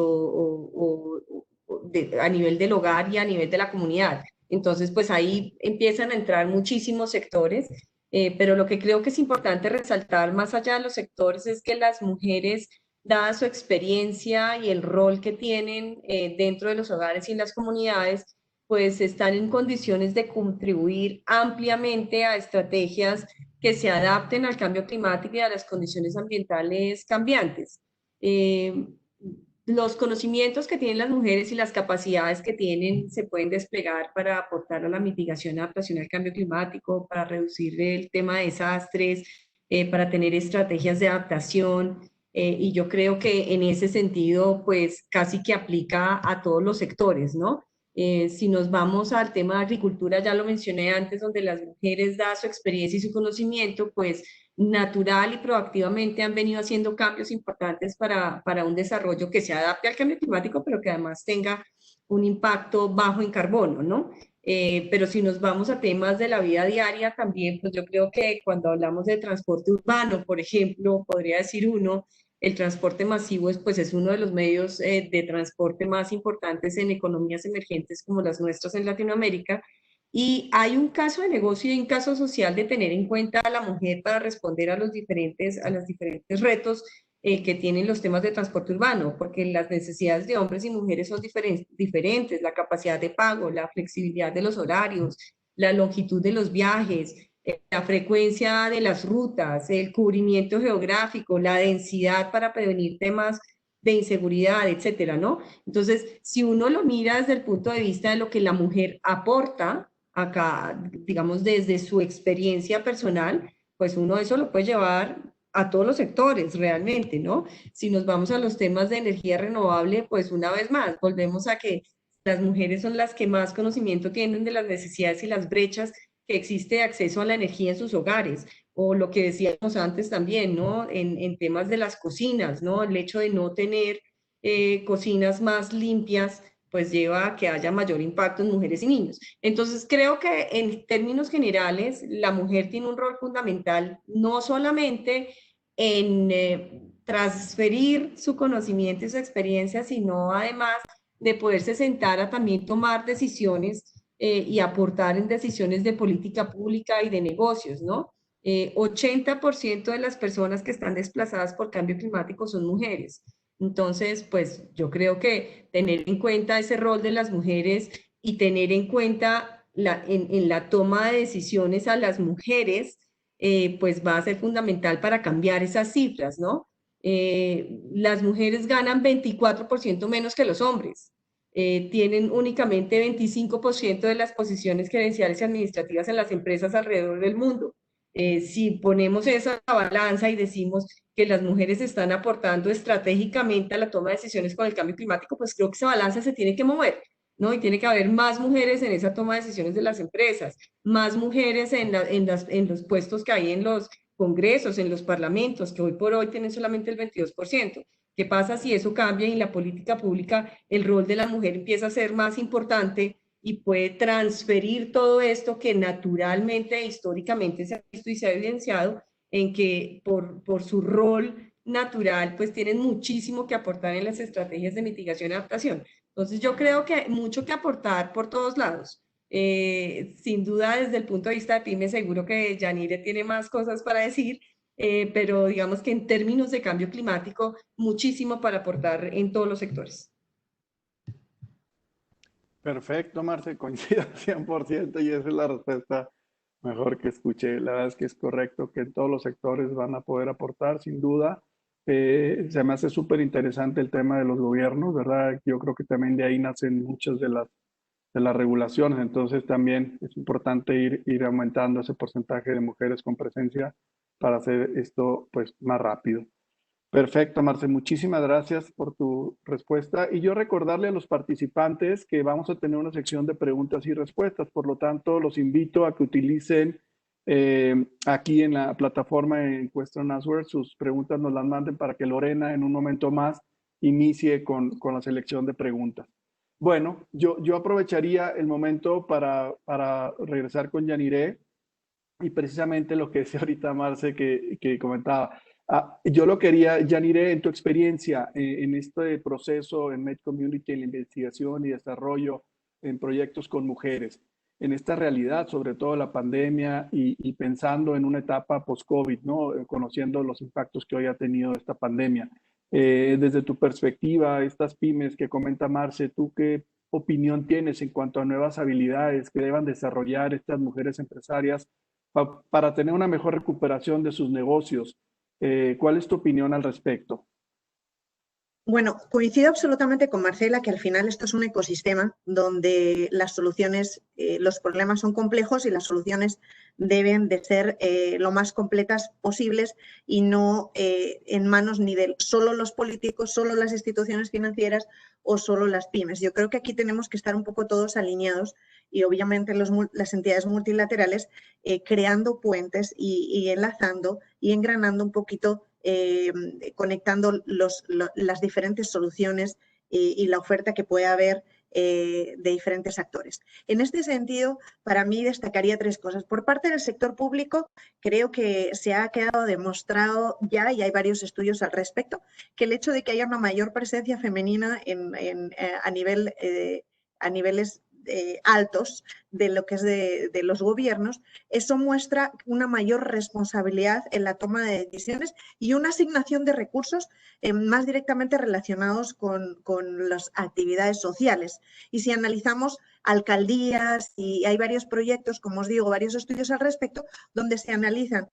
a nivel del hogar y a nivel de la comunidad. Entonces, pues ahí empiezan a entrar muchísimos sectores, pero lo que creo que es importante resaltar más allá de los sectores es que las mujeres, dada su experiencia y el rol que tienen dentro de los hogares y en las comunidades, pues están en condiciones de contribuir ampliamente a estrategias que se adapten al cambio climático y a las condiciones ambientales cambiantes. Los conocimientos que tienen las mujeres y las capacidades que tienen se pueden desplegar para aportar a la mitigación y adaptación al cambio climático, para reducir el tema de desastres, para tener estrategias de adaptación, y yo creo que en ese sentido, pues casi que aplica a todos los sectores, ¿no? Si nos vamos al tema de agricultura, ya lo mencioné antes, donde las mujeres, da su experiencia y su conocimiento, pues natural y proactivamente han venido haciendo cambios importantes para un desarrollo que se adapte al cambio climático, pero que además tenga un impacto bajo en carbono, ¿no? Pero si nos vamos a temas de la vida diaria también, pues yo creo que cuando hablamos de transporte urbano, por ejemplo, podría decir uno, el transporte masivo pues es uno de los medios de transporte más importantes en economías emergentes como las nuestras en Latinoamérica. Y hay un caso de negocio y un caso social de tener en cuenta a la mujer para responder a los diferentes retos que tienen los temas de transporte urbano, porque las necesidades de hombres y mujeres son diferentes, la capacidad de pago, la flexibilidad de los horarios, la longitud de los viajes, la frecuencia de las rutas, el cubrimiento geográfico, la densidad para prevenir temas de inseguridad, etcétera, ¿no? Entonces, si uno lo mira desde el punto de vista de lo que la mujer aporta acá, digamos, desde su experiencia personal, pues uno eso lo puede llevar a todos los sectores realmente, ¿no? Si nos vamos a los temas de energía renovable, pues una vez más, volvemos a que las mujeres son las que más conocimiento tienen de las necesidades y las brechas que existe de acceso a la energía en sus hogares, o lo que decíamos antes también, ¿no? En temas de las cocinas, ¿no? El hecho de no tener cocinas más limpias, pues lleva a que haya mayor impacto en mujeres y niños. Entonces, creo que en términos generales, la mujer tiene un rol fundamental, no solamente en transferir su conocimiento y su experiencia, sino además de poderse sentar a también tomar decisiones y aportar en decisiones de política pública y de negocios, ¿no? 80% de las personas que están desplazadas por cambio climático son mujeres. Entonces, pues yo creo que tener en cuenta ese rol de las mujeres y tener en cuenta en la toma de decisiones a las mujeres, pues va a ser fundamental para cambiar esas cifras, ¿no? Las mujeres ganan 24% menos que los hombres. Tienen únicamente 25% de las posiciones gerenciales y administrativas en las empresas alrededor del mundo. Si ponemos esa balanza y decimos que las mujeres están aportando estratégicamente a la toma de decisiones con el cambio climático, pues creo que esa balanza se tiene que mover, ¿no? Y tiene que haber más mujeres en esa toma de decisiones de las empresas, más mujeres en los puestos que hay en los congresos, en los parlamentos, que hoy por hoy tienen solamente el 22%. ¿Qué pasa si eso cambia y en la política pública el rol de la mujer empieza a ser más importante y puede transferir todo esto que naturalmente e históricamente se ha visto y se ha evidenciado en que por su rol natural pues tienen muchísimo que aportar en las estrategias de mitigación y adaptación? Entonces yo creo que hay mucho que aportar por todos lados. Sin duda desde el punto de vista de pymes seguro que Yanire tiene más cosas para decir, pero digamos que en términos de cambio climático, muchísimo para aportar en todos los sectores. Perfecto, Marce, coincido 100% y esa es la respuesta mejor que escuché. La verdad es que es correcto que en todos los sectores van a poder aportar, sin duda. Se me hace súper interesante el tema de los gobiernos, ¿verdad? Yo creo que también de ahí nacen muchas de las regulaciones, entonces también es importante ir aumentando ese porcentaje de mujeres con presencia para hacer esto pues más rápido. Perfecto, Marce, muchísimas gracias por tu respuesta. Y yo recordarle a los participantes que vamos a tener una sección de preguntas y respuestas, por lo tanto, los invito a que utilicen aquí en la plataforma en Question Answer, sus preguntas nos las manden para que Lorena en un momento más inicie con la selección de preguntas. Bueno, yo aprovecharía el momento para regresar con Yanire y precisamente lo que decía ahorita Marce que comentaba. Yo lo quería, Yanire, en tu experiencia en este proceso en Med Community, en la investigación y desarrollo en proyectos con mujeres, en esta realidad, sobre todo la pandemia y pensando en una etapa post-COVID, ¿no? Conociendo los impactos que hoy ha tenido esta pandemia. Desde tu perspectiva, estas pymes que comenta Marce, ¿tú qué opinión tienes en cuanto a nuevas habilidades que deban desarrollar estas mujeres empresarias para tener una mejor recuperación de sus negocios? ¿Cuál es tu opinión al respecto? Bueno, coincido absolutamente con Marcela que al final esto es un ecosistema donde las soluciones, los problemas son complejos y las soluciones deben de ser lo más completas posibles y no en manos ni de solo los políticos, solo las instituciones financieras o solo las pymes. Yo creo que aquí tenemos que estar un poco todos alineados y obviamente las entidades multilaterales creando puentes y enlazando y engranando un poquito, conectando las diferentes soluciones y la oferta que puede haber de diferentes actores. En este sentido, para mí destacaría 3 cosas. Por parte del sector público, creo que se ha quedado demostrado ya, y hay varios estudios al respecto, que el hecho de que haya una mayor presencia femenina a niveles altos de lo que es de los gobiernos, eso muestra una mayor responsabilidad en la toma de decisiones y una asignación de recursos más directamente relacionados con las actividades sociales. Y si analizamos alcaldías, y hay varios proyectos, como os digo, varios estudios al respecto, donde se analizan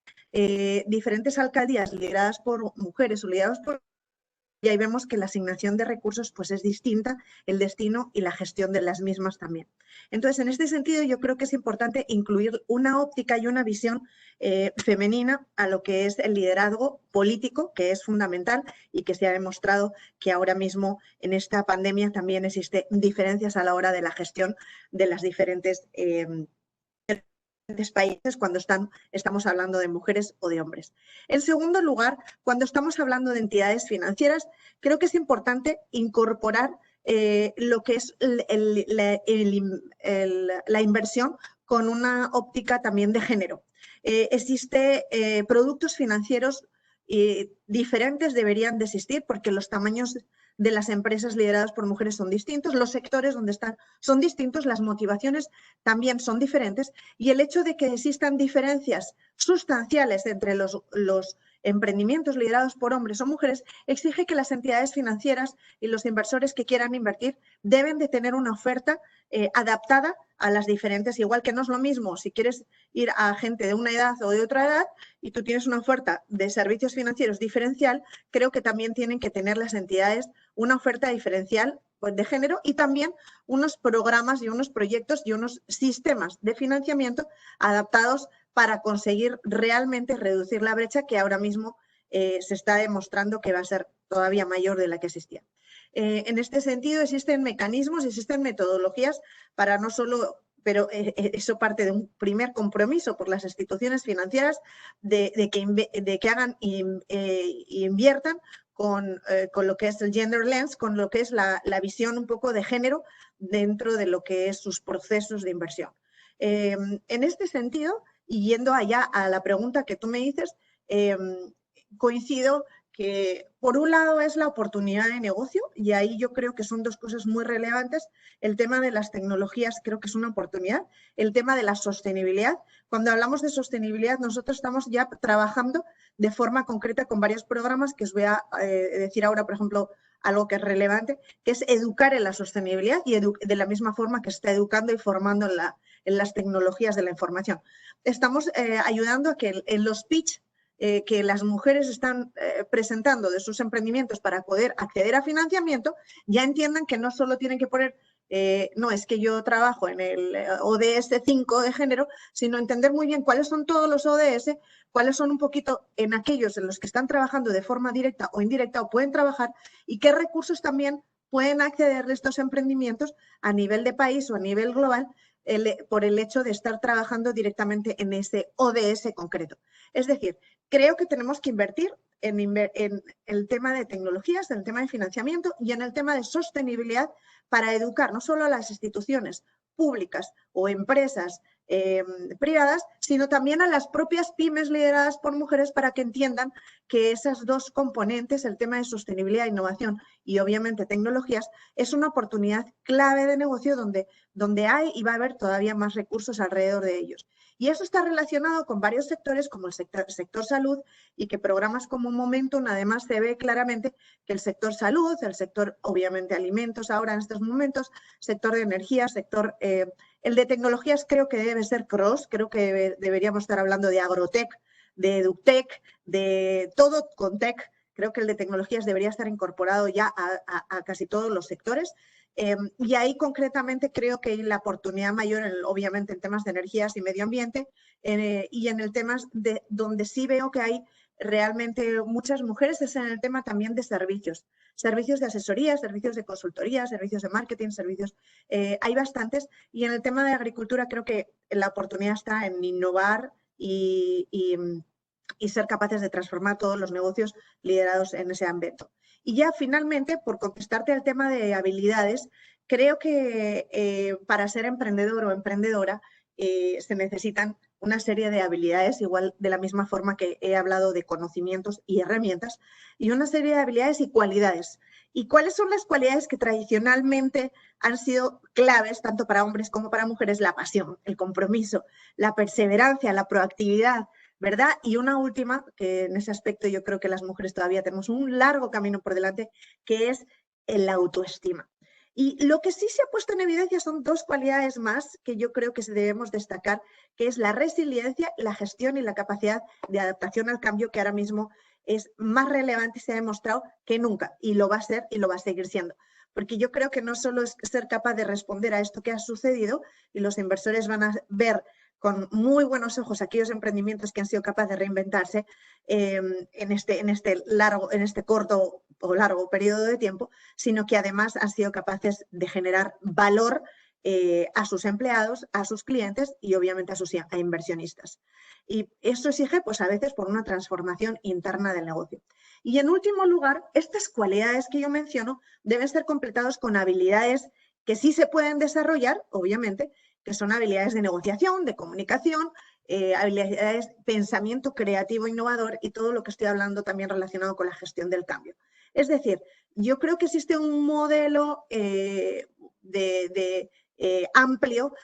diferentes alcaldías lideradas por mujeres o lideradas por... Y ahí vemos que la asignación de recursos pues, es distinta, el destino y la gestión de las mismas también. Entonces, en este sentido, yo creo que es importante incluir una óptica y una visión femenina a lo que es el liderazgo político, que es fundamental y que se ha demostrado que ahora mismo en esta pandemia también existen diferencias a la hora de la gestión de las diferentes países cuando estamos hablando de mujeres o de hombres. En segundo lugar, cuando estamos hablando de entidades financieras, creo que es importante incorporar lo que es la inversión con una óptica también de género. Existen productos financieros diferentes, deberían de existir, porque los tamaños de las empresas lideradas por mujeres son distintos, los sectores donde están son distintos, las motivaciones también son diferentes, y el hecho de que existan diferencias sustanciales entre los emprendimientos liderados por hombres o mujeres exige que las entidades financieras y los inversores que quieran invertir deben de tener una oferta adaptada a las diferentes, igual que no es lo mismo si quieres ir a gente de una edad o de otra edad y tú tienes una oferta de servicios financieros diferencial, creo que también tienen que tener las entidades una oferta diferencial pues, de género, y también unos programas y unos proyectos y unos sistemas de financiamiento adaptados para conseguir realmente reducir la brecha que ahora mismo se está demostrando que va a ser todavía mayor de la que existía. En este sentido, existen mecanismos, existen metodologías para no solo, pero eso parte de un primer compromiso por las instituciones financieras de que hagan inviertan con lo que es el gender lens, con lo que es la visión un poco de género dentro de lo que es sus procesos de inversión. En este sentido, y yendo allá a la pregunta que tú me dices, coincido que por un lado es la oportunidad de negocio, y ahí yo creo que son 2 cosas muy relevantes. El tema de las tecnologías creo que es una oportunidad. El tema de la sostenibilidad. Cuando hablamos de sostenibilidad, nosotros estamos ya trabajando de forma concreta con varios programas que os voy a decir ahora, por ejemplo, algo que es relevante, que es educar en la sostenibilidad y de la misma forma que se está educando y formando en las tecnologías de la información. Estamos ayudando a que en los pitch que las mujeres están presentando de sus emprendimientos para poder acceder a financiamiento, ya entiendan que no solo tienen que poner, no es que yo trabajo en el ODS 5 de género, sino entender muy bien cuáles son todos los ODS, cuáles son un poquito en aquellos en los que están trabajando de forma directa o indirecta o pueden trabajar, y qué recursos también pueden acceder de estos emprendimientos a nivel de país o a nivel global por el hecho de estar trabajando directamente en ese ODS concreto. Es decir, creo que tenemos que invertir en el tema de tecnologías, en el tema de financiamiento y en el tema de sostenibilidad para educar no solo a las instituciones públicas o empresas privadas, sino también a las propias pymes lideradas por mujeres para que entiendan que esas 2 componentes, el tema de sostenibilidad, innovación y obviamente tecnologías, es una oportunidad clave de negocio donde hay y va a haber todavía más recursos alrededor de ellos. Y eso está relacionado con varios sectores como el sector salud, y que programas como Momentum además se ve claramente que el sector salud, el sector obviamente alimentos ahora en estos momentos, sector de energía, sector... el de tecnologías creo que debe ser cross, creo que deberíamos estar hablando de agrotech, de edutech, de todo con tech. Creo que el de tecnologías debería estar incorporado ya a casi todos los sectores. Y ahí concretamente creo que hay la oportunidad mayor, obviamente en temas de energías y medio ambiente, y en el tema de donde sí veo que hay realmente muchas mujeres es en el tema también de servicios de asesoría, servicios de consultoría, servicios de marketing, servicios, hay bastantes, y en el tema de agricultura creo que la oportunidad está en innovar y ser capaces de transformar todos los negocios liderados en ese ámbito. Y ya finalmente, por contestarte al tema de habilidades, Creo que para ser emprendedor o emprendedora se necesitan una serie de habilidades, igual de la misma forma que he hablado de conocimientos y herramientas, y una serie de habilidades y cualidades. ¿Y cuáles son las cualidades que tradicionalmente han sido claves tanto para hombres como para mujeres? La pasión, el compromiso, la perseverancia, la proactividad, ¿verdad? Y una última, que en ese aspecto yo creo que las mujeres todavía tenemos un largo camino por delante, que es la autoestima. Y lo que sí se ha puesto en evidencia son dos cualidades más que yo creo que debemos destacar, que es la resiliencia, la gestión y la capacidad de adaptación al cambio, que ahora mismo es más relevante y se ha demostrado que nunca, y lo va a ser y lo va a seguir siendo. Porque yo creo que no solo es ser capaz de responder a esto que ha sucedido, y los inversores van a ver con muy buenos ojos aquellos emprendimientos que han sido capaces de reinventarse en este corto o largo periodo de tiempo, sino que además han sido capaces de generar valor a sus empleados, a sus clientes y obviamente a inversionistas. Y eso exige, pues a veces, por una transformación interna del negocio. Y en último lugar, estas cualidades que yo menciono deben ser completadas con habilidades que sí se pueden desarrollar, obviamente, que son habilidades de negociación, de comunicación, habilidades, pensamiento creativo, innovador y todo lo que estoy hablando también relacionado con la gestión del cambio. Es decir, yo creo que existe un modelo amplio,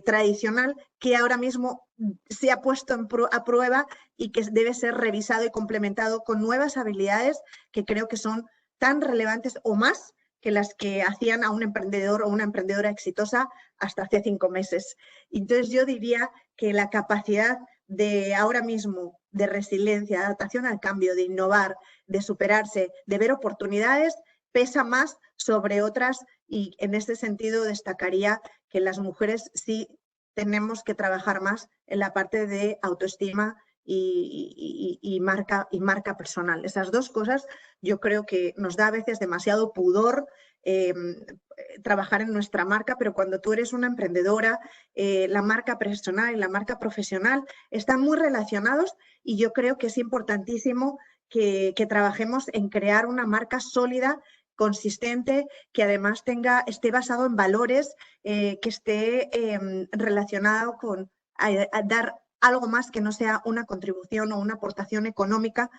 tradicional, que ahora mismo se ha puesto a prueba y que debe ser revisado y complementado con nuevas habilidades que creo que son tan relevantes o más que las que hacían a un emprendedor o una emprendedora exitosa hasta hace 5 meses. Entonces yo diría que la capacidad de ahora mismo de resiliencia, de adaptación al cambio, de innovar, de superarse, de ver oportunidades, pesa más sobre otras, y en este sentido destacaría que las mujeres sí tenemos que trabajar más en la parte de autoestima y marca personal. Esas dos cosas yo creo que nos da a veces demasiado pudor trabajar en nuestra marca, pero cuando tú eres una emprendedora, la marca personal y la marca profesional están muy relacionados, y yo creo que es importantísimo que trabajemos en crear una marca sólida, consistente, que además esté basado en valores, que esté relacionado con a dar algo más que no sea una contribución o una aportación económica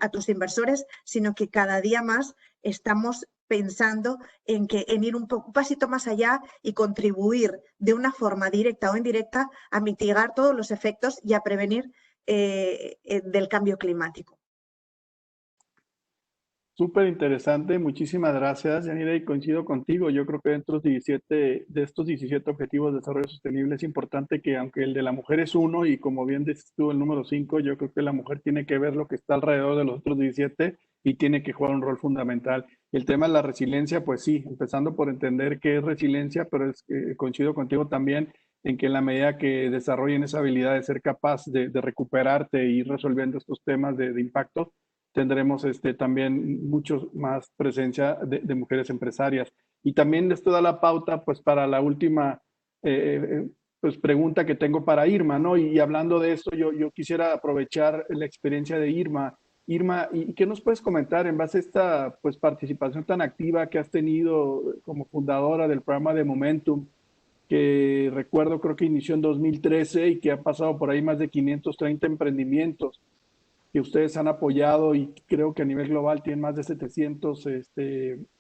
a tus inversores, sino que cada día más estamos pensando en ir un pasito más allá y contribuir de una forma directa o indirecta a mitigar todos los efectos y a prevenir del cambio climático. Súper interesante, muchísimas gracias, Yanira, y coincido contigo. Yo creo que dentro de estos 17 objetivos de desarrollo sostenible es importante que, aunque el de la mujer es uno, y como bien dices tú, el número 5, yo creo que la mujer tiene que ver lo que está alrededor de los otros 17 y tiene que jugar un rol fundamental. El tema de la resiliencia, pues sí, empezando por entender qué es resiliencia, pero coincido contigo también en que en la medida que desarrollen esa habilidad de ser capaz de recuperarte e ir resolviendo estos temas de impacto, tendremos también mucho más presencia de mujeres empresarias. Y también esto da la pauta pues para la última pues, pregunta que tengo para Irma, ¿no? Y hablando de esto, yo quisiera aprovechar la experiencia de Irma. Irma, ¿y qué nos puedes comentar en base a esta pues, participación tan activa que has tenido como fundadora del programa de Momentum, que recuerdo creo que inició en 2013 y que ha pasado por ahí más de 530 emprendimientos que ustedes han apoyado, y creo que a nivel global tienen más de 700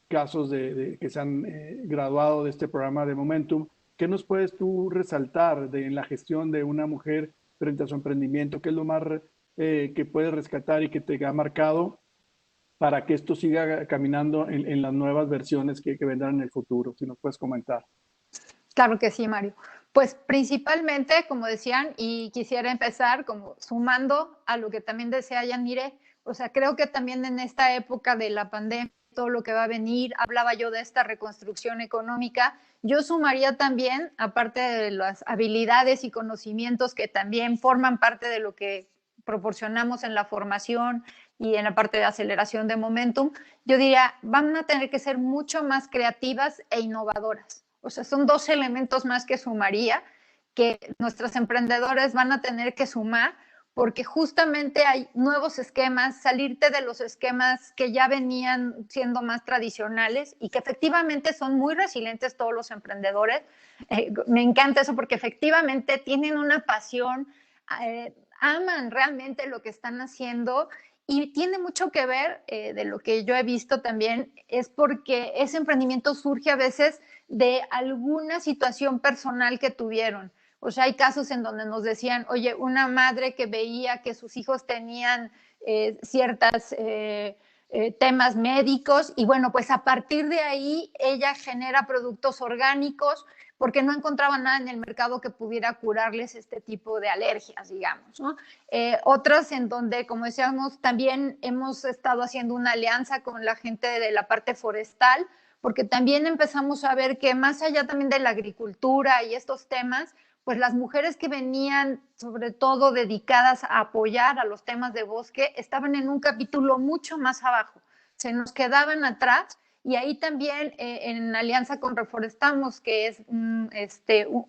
casos que se han graduado de este programa de Momentum? ¿Qué nos puedes tú resaltar en la gestión de una mujer frente a su emprendimiento? ¿Qué es lo más que puedes rescatar y que te ha marcado para que esto siga caminando en las nuevas versiones que vendrán en el futuro? Si nos puedes comentar. Claro que sí, Mario. Pues principalmente, como decían, y quisiera empezar como sumando a lo que también decía Yanire, o sea, creo que también en esta época de la pandemia, todo lo que va a venir, hablaba yo de esta reconstrucción económica, yo sumaría también, aparte de las habilidades y conocimientos que también forman parte de lo que proporcionamos en la formación y en la parte de aceleración de Momentum, yo diría, van a tener que ser mucho más creativas e innovadoras. O sea, son 2 elementos más que sumaría, que nuestros emprendedores van a tener que sumar, porque justamente hay nuevos esquemas, salirte de los esquemas que ya venían siendo más tradicionales y que efectivamente son muy resilientes todos los emprendedores. Me encanta eso porque efectivamente tienen una pasión, aman realmente lo que están haciendo y tiene mucho que ver, de lo que yo he visto también, es porque ese emprendimiento surge a veces de alguna situación personal que tuvieron. O sea, hay casos en donde nos decían, oye, una madre que veía que sus hijos tenían ciertas temas médicos y bueno, pues a partir de ahí ella genera productos orgánicos porque no encontraba nada en el mercado que pudiera curarles este tipo de alergias, digamos, ¿no? Otras en donde, como decíamos, también hemos estado haciendo una alianza con la gente de la parte forestal, porque también empezamos a ver que más allá también de la agricultura y estos temas, pues las mujeres que venían sobre todo dedicadas a apoyar a los temas de bosque estaban en un capítulo mucho más abajo, se nos quedaban atrás y ahí también en alianza con Reforestamos, que es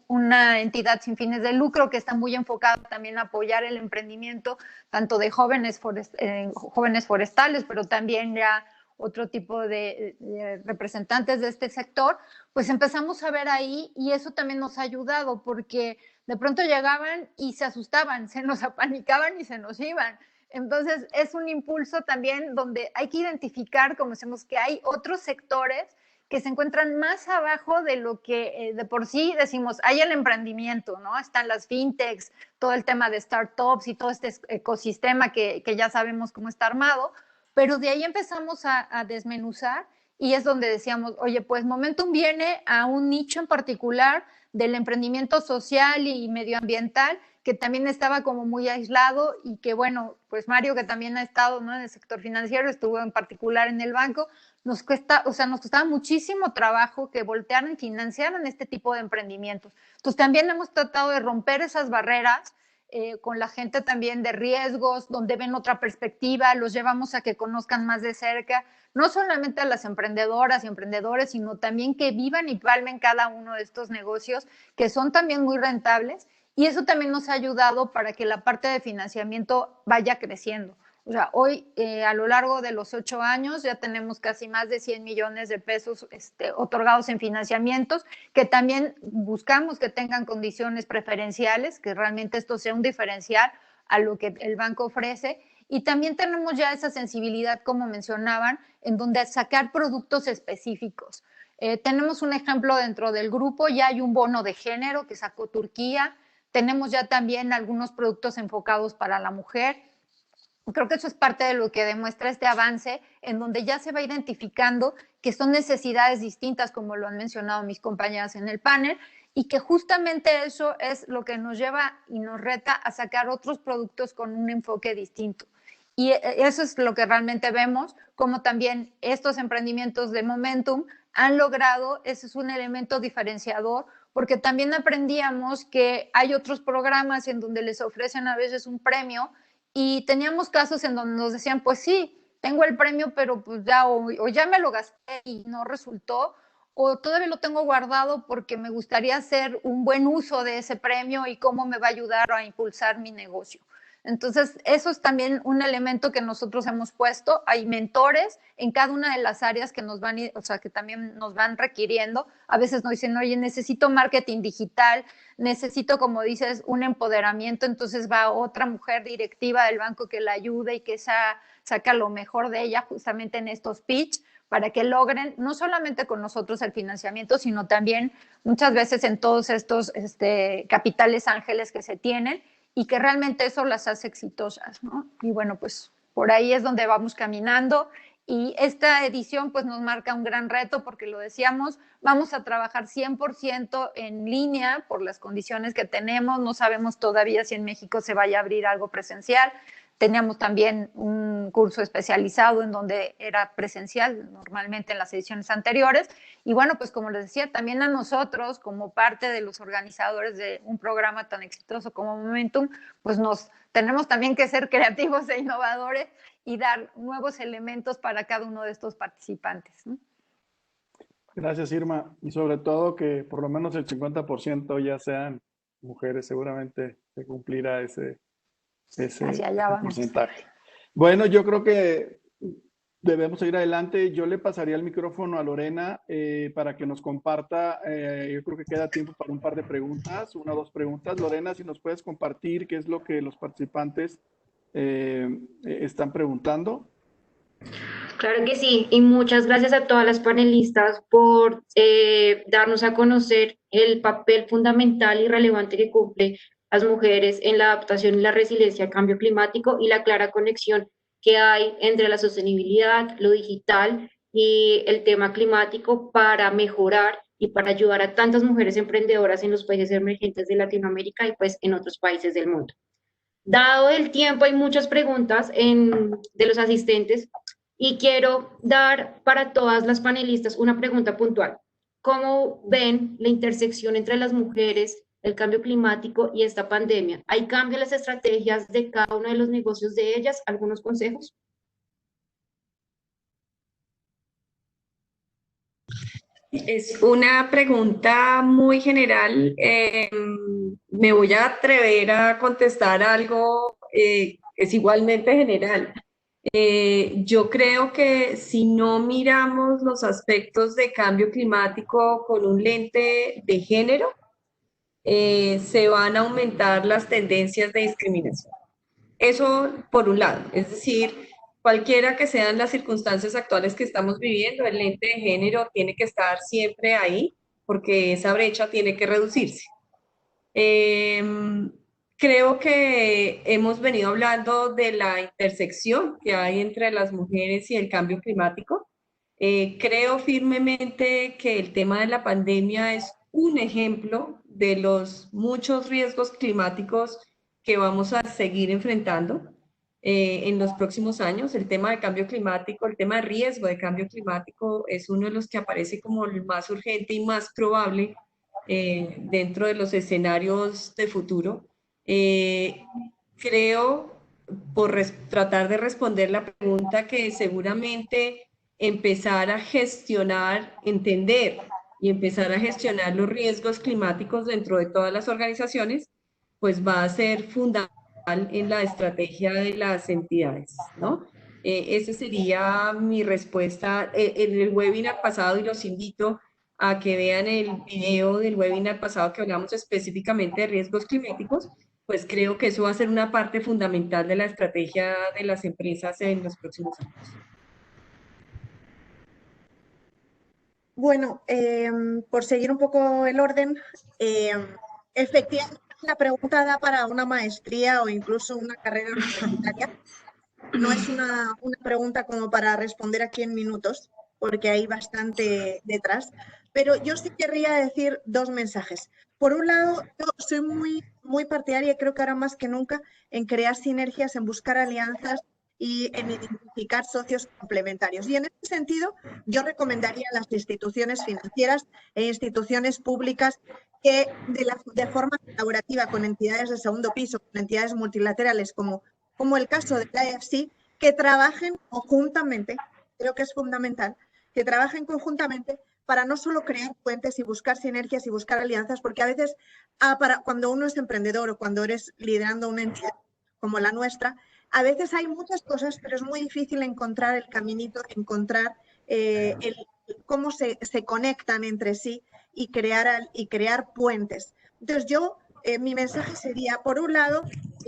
una entidad sin fines de lucro que está muy enfocada también a apoyar el emprendimiento tanto de jóvenes forestales, pero también ya otro tipo de representantes de este sector, pues empezamos a ver ahí y eso también nos ha ayudado porque de pronto llegaban y se asustaban, se nos apanicaban y se nos iban. Entonces es un impulso también donde hay que identificar, como decimos, que hay otros sectores que se encuentran más abajo de lo que de por sí decimos, hay el emprendimiento, ¿no? Están las fintechs, todo el tema de startups y todo este ecosistema que ya sabemos cómo está armado, pero de ahí empezamos a desmenuzar y es donde decíamos, oye, pues Momentum viene a un nicho en particular del emprendimiento social y medioambiental que también estaba como muy aislado y que bueno, pues Mario que también ha estado, ¿no?, en el sector financiero, estuvo en particular en el banco, nos costaba muchísimo trabajo que voltearan y financiaran este tipo de emprendimientos. Entonces también hemos tratado de romper esas barreras con la gente también de riesgos, donde ven otra perspectiva, los llevamos a que conozcan más de cerca, no solamente a las emprendedoras y emprendedores, sino también que vivan y palmen cada uno de estos negocios que son también muy rentables y eso también nos ha ayudado para que la parte de financiamiento vaya creciendo. O sea, hoy a lo largo de los 8 años ya tenemos casi más de 100 millones de pesos otorgados en financiamientos, que también buscamos que tengan condiciones preferenciales, que realmente esto sea un diferencial a lo que el banco ofrece. Y también tenemos ya esa sensibilidad, como mencionaban, en donde sacar productos específicos. Tenemos un ejemplo dentro del grupo, ya hay un bono de género que sacó Turquía, tenemos ya también algunos productos enfocados para la mujer. Creo que eso es parte de lo que demuestra este avance, en donde ya se va identificando que son necesidades distintas, como lo han mencionado mis compañeras en el panel, y que justamente eso es lo que nos lleva y nos reta a sacar otros productos con un enfoque distinto. Y eso es lo que realmente vemos, como también estos emprendimientos de Momentum han logrado, ese es un elemento diferenciador, porque también aprendíamos que hay otros programas en donde les ofrecen a veces un premio y teníamos casos en donde nos decían, pues sí, tengo el premio, pero pues ya o ya me lo gasté y no resultó, o todavía lo tengo guardado porque me gustaría hacer un buen uso de ese premio y cómo me va a ayudar a impulsar mi negocio. Entonces, eso es también un elemento que nosotros hemos puesto. Hay mentores en cada una de las áreas que nos van, o sea, que también nos van requiriendo. A veces nos dicen, oye, necesito marketing digital, necesito, como dices, un empoderamiento. Entonces va otra mujer directiva del banco que la ayude y que saca lo mejor de ella justamente en estos pitch para que logren no solamente con nosotros el financiamiento, sino también muchas veces en todos estos capitales ángeles que se tienen y que realmente eso las hace exitosas, ¿no? Y bueno, pues por ahí es donde vamos caminando y esta edición pues nos marca un gran reto porque lo decíamos, vamos a trabajar 100% en línea por las condiciones que tenemos, no sabemos todavía si en México se vaya a abrir algo presencial. Teníamos también un curso especializado en donde era presencial, normalmente en las ediciones anteriores. Y bueno, pues como les decía, también a nosotros, como parte de los organizadores de un programa tan exitoso como Momentum, pues tenemos también que ser creativos e innovadores y dar nuevos elementos para cada uno de estos participantes, ¿no? Gracias, Irma. Y sobre todo que por lo menos el 50% ya sean mujeres, seguramente se cumplirá ese hacia allá vamos. porcentaje. Bueno, yo creo que debemos seguir adelante. Yo le pasaría el micrófono a Lorena para que nos comparta. Yo creo que queda tiempo para un par de preguntas, 1 o 2 preguntas. Lorena, si nos puedes compartir qué es lo que los participantes están preguntando. Claro que sí, y muchas gracias a todas las panelistas por darnos a conocer el papel fundamental y relevante que cumplen las mujeres en la adaptación y la resiliencia al cambio climático y la clara conexión que hay entre la sostenibilidad, lo digital y el tema climático para mejorar y para ayudar a tantas mujeres emprendedoras en los países emergentes de Latinoamérica y pues en otros países del mundo. Dado el tiempo, hay muchas preguntas de los asistentes y quiero dar para todas las panelistas una pregunta puntual. ¿Cómo ven la intersección entre las mujeres, el cambio climático y esta pandemia? ¿Hay cambio en las estrategias de cada uno de los negocios de ellas? ¿Algunos consejos? Es una pregunta muy general. Me voy a atrever a contestar algo es igualmente general. Yo creo que si no miramos los aspectos de cambio climático con un lente de género, se van a aumentar las tendencias de discriminación. Eso por un lado, es decir, cualquiera que sean las circunstancias actuales que estamos viviendo, el lente de género tiene que estar siempre ahí porque esa brecha tiene que reducirse. Creo que hemos venido hablando de la intersección que hay entre las mujeres y el cambio climático. Creo firmemente que el tema de la pandemia es un ejemplo de los muchos riesgos climáticos que vamos a seguir enfrentando en los próximos años. El tema de cambio climático, el tema de riesgo de cambio climático es uno de los que aparece como el más urgente y más probable dentro de los escenarios de futuro. Creo, por tratar de responder la pregunta, que seguramente empezar a gestionar, entender y empezar a gestionar los riesgos climáticos dentro de todas las organizaciones, pues va a ser fundamental en la estrategia de las entidades, ¿no? Esa sería mi respuesta en el webinar pasado, y los invito a que vean el video del webinar pasado que hablamos específicamente de riesgos climáticos. Pues creo que eso va a ser una parte fundamental de la estrategia de las empresas en los próximos años. Bueno, por seguir un poco el orden, efectivamente la pregunta da para una maestría o incluso una carrera universitaria. No es una pregunta como para responder aquí en minutos, porque hay bastante detrás, pero yo sí querría decir 2 mensajes. Por un lado, yo soy muy partidaria, y creo que ahora más que nunca, en crear sinergias, en buscar alianzas y en identificar socios complementarios. Y en ese sentido, yo recomendaría a las instituciones financieras e instituciones públicas que de forma colaborativa con entidades de segundo piso, con entidades multilaterales como el caso de la EFC, que trabajen conjuntamente, creo que es fundamental, que trabajen conjuntamente para no solo crear puentes y buscar sinergias y buscar alianzas, porque a veces cuando uno es emprendedor o cuando eres liderando una entidad como la nuestra, a veces hay muchas cosas, pero es muy difícil encontrar el caminito, encontrar cómo se conectan entre sí y crear puentes. Entonces mi mensaje sería, por un lado,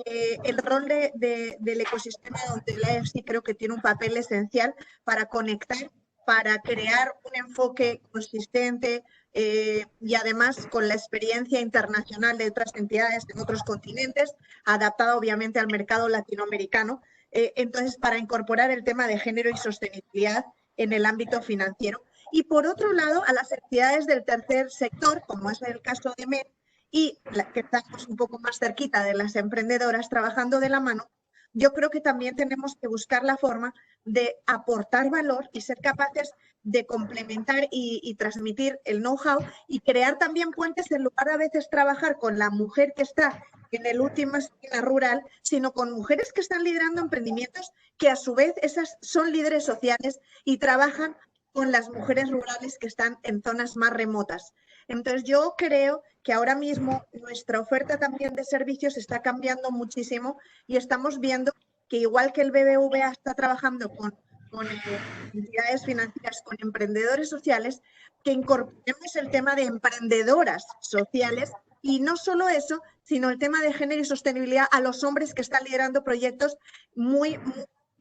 el rol del ecosistema donde la EFC creo que tiene un papel esencial para conectar, para crear un enfoque consistente y además con la experiencia internacional de otras entidades en otros continentes, adaptada obviamente al mercado latinoamericano. Entonces, para incorporar el tema de género y sostenibilidad en el ámbito financiero. Y por otro lado, a las entidades del tercer sector, como es el caso de MED, y que estamos un poco más cerquita de las emprendedoras trabajando de la mano, yo creo que también tenemos que buscar la forma de aportar valor y ser capaces de complementar y transmitir el know-how y crear también puentes en lugar de a veces trabajar con la mujer que está en el último esquina rural, sino con mujeres que están liderando emprendimientos que a su vez esas son líderes sociales y trabajan con las mujeres rurales que están en zonas más remotas. Entonces yo creo que ahora mismo nuestra oferta también de servicios está cambiando muchísimo y estamos viendo que igual que el BBVA está trabajando con entidades financieras, con emprendedores sociales, que incorporemos el tema de emprendedoras sociales y no solo eso, sino el tema de género y sostenibilidad a los hombres que están liderando proyectos muy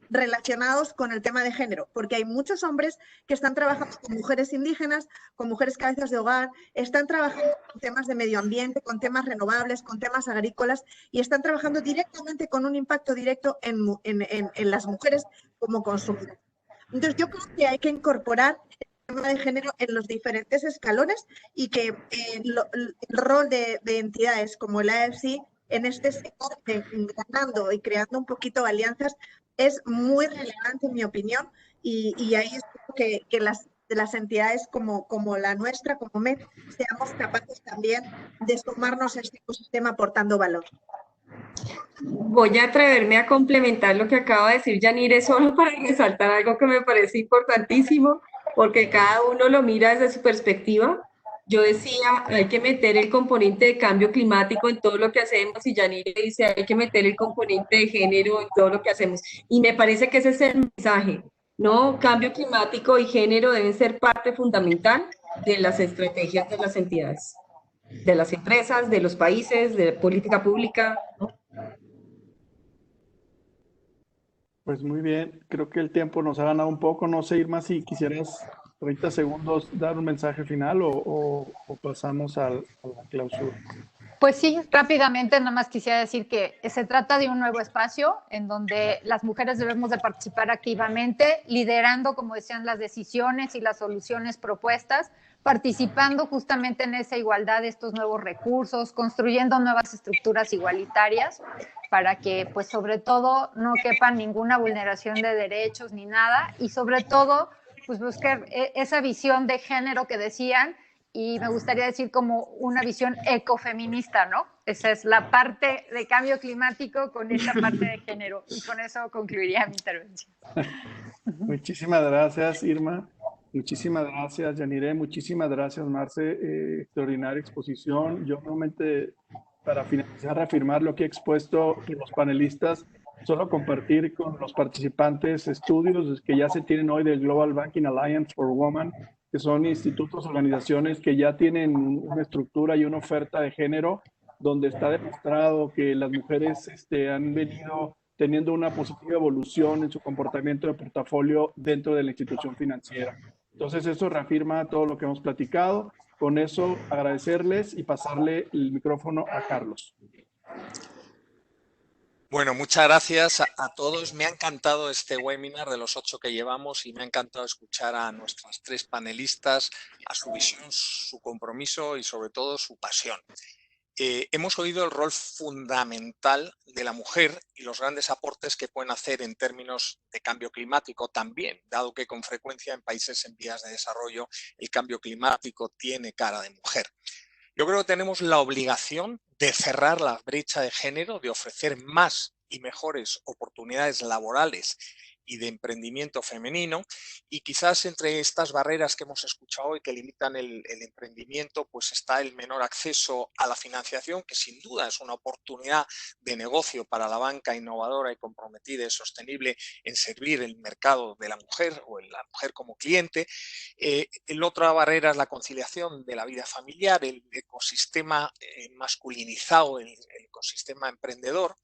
relacionados con el tema de género, porque hay muchos hombres que están trabajando con mujeres indígenas, con mujeres cabezas de hogar, están trabajando con temas de medio ambiente, con temas renovables, con temas agrícolas y están trabajando directamente con un impacto directo en las mujeres como consumidoras. Entonces, yo creo que hay que incorporar el tema de género en los diferentes escalones y que el rol de entidades como el AFC en este sector, ganando y creando un poquito alianzas, es muy relevante en mi opinión y ahí espero que las entidades como la nuestra, como MED, seamos capaces también de sumarnos a este ecosistema aportando valor. Voy a atreverme a complementar lo que acaba de decir Yanire solo para resaltar algo que me parece importantísimo, porque cada uno lo mira desde su perspectiva. Yo decía, hay que meter el componente de cambio climático en todo lo que hacemos y Yanire dice, hay que meter el componente de género en todo lo que hacemos. Y me parece que ese es el mensaje, ¿no? Cambio climático y género deben ser parte fundamental de las estrategias de las entidades, de las empresas, de los países, de política pública, ¿no? Pues muy bien, creo que el tiempo nos ha ganado un poco. No sé, Irma, si quisieras 30 segundos dar un mensaje final o pasamos a la clausura. Pues sí, rápidamente nada más quisiera decir que se trata de un nuevo espacio en donde las mujeres debemos de participar activamente, liderando, como decían, las decisiones y las soluciones propuestas, participando justamente en esa igualdad de estos nuevos recursos, construyendo nuevas estructuras igualitarias para que, pues, sobre todo, no quepa ninguna vulneración de derechos ni nada y, sobre todo, pues, buscar esa visión de género que decían. Y me gustaría decir como una visión ecofeminista, ¿no? Esa es la parte de cambio climático con esta parte de género. Y con eso concluiría mi intervención. Muchísimas gracias, Irma. Muchísimas gracias, Yanire. Muchísimas gracias, Marce. Extraordinaria exposición. Yo nuevamente, para finalizar, reafirmar lo que he expuesto por los panelistas, solo compartir con los participantes estudios que ya se tienen hoy del Global Banking Alliance for Women, que son institutos, organizaciones que ya tienen una estructura y una oferta de género, donde está demostrado que las mujeres han venido teniendo una positiva evolución en su comportamiento de portafolio dentro de la institución financiera. Entonces, eso reafirma todo lo que hemos platicado. Con eso, agradecerles y pasarle el micrófono a Carlos. Bueno, muchas gracias a todos. Me ha encantado este webinar de los 8 que llevamos y me ha encantado escuchar a nuestras 3 panelistas, a su visión, su compromiso y sobre todo su pasión. Hemos oído el rol fundamental de la mujer y los grandes aportes que pueden hacer en términos de cambio climático también, dado que con frecuencia en países en vías de desarrollo el cambio climático tiene cara de mujer. Yo creo que tenemos la obligación de cerrar la brecha de género, de ofrecer más y mejores oportunidades laborales y de emprendimiento femenino, y quizás entre estas barreras que hemos escuchado hoy que limitan el emprendimiento, pues está el menor acceso a la financiación, que sin duda es una oportunidad de negocio para la banca innovadora y comprometida y sostenible en servir el mercado de la mujer o en la mujer como cliente. La otra barrera es la conciliación de la vida familiar, el ecosistema masculinizado, el ecosistema emprendedor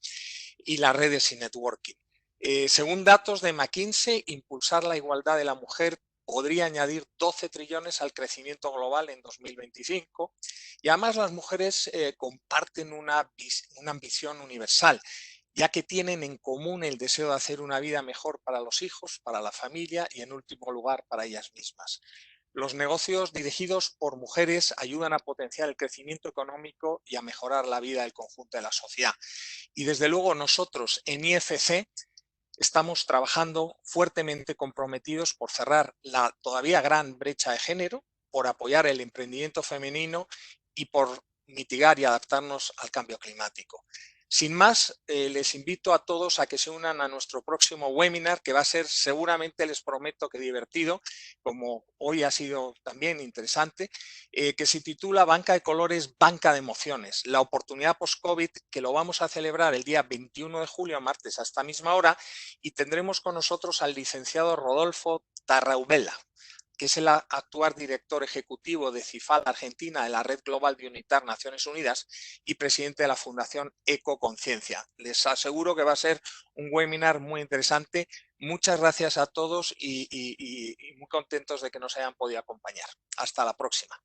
y las redes y networking. Según datos de McKinsey, impulsar la igualdad de la mujer podría añadir 12 trillones al crecimiento global en 2025 y además las mujeres comparten una ambición universal, ya que tienen en común el deseo de hacer una vida mejor para los hijos, para la familia y en último lugar para ellas mismas. Los negocios dirigidos por mujeres ayudan a potenciar el crecimiento económico y a mejorar la vida del conjunto de la sociedad. Y desde luego nosotros en IFC estamos trabajando fuertemente comprometidos por cerrar la todavía gran brecha de género, por apoyar el emprendimiento femenino y por mitigar y adaptarnos al cambio climático. Sin más, les invito a todos a que se unan a nuestro próximo webinar, que va a ser seguramente, les prometo que divertido, como hoy ha sido también interesante, que se titula Banca de Colores, Banca de Emociones, la oportunidad post-COVID, que lo vamos a celebrar el día 21 de julio, martes, a esta misma hora, y tendremos con nosotros al licenciado Rodolfo Tarraubela, que es el actual director ejecutivo de CIFAL Argentina, de la Red Global de UNITAR Naciones Unidas, y presidente de la Fundación Ecoconciencia. Les aseguro que va a ser un webinar muy interesante. Muchas gracias a todos y muy contentos de que nos hayan podido acompañar. Hasta la próxima.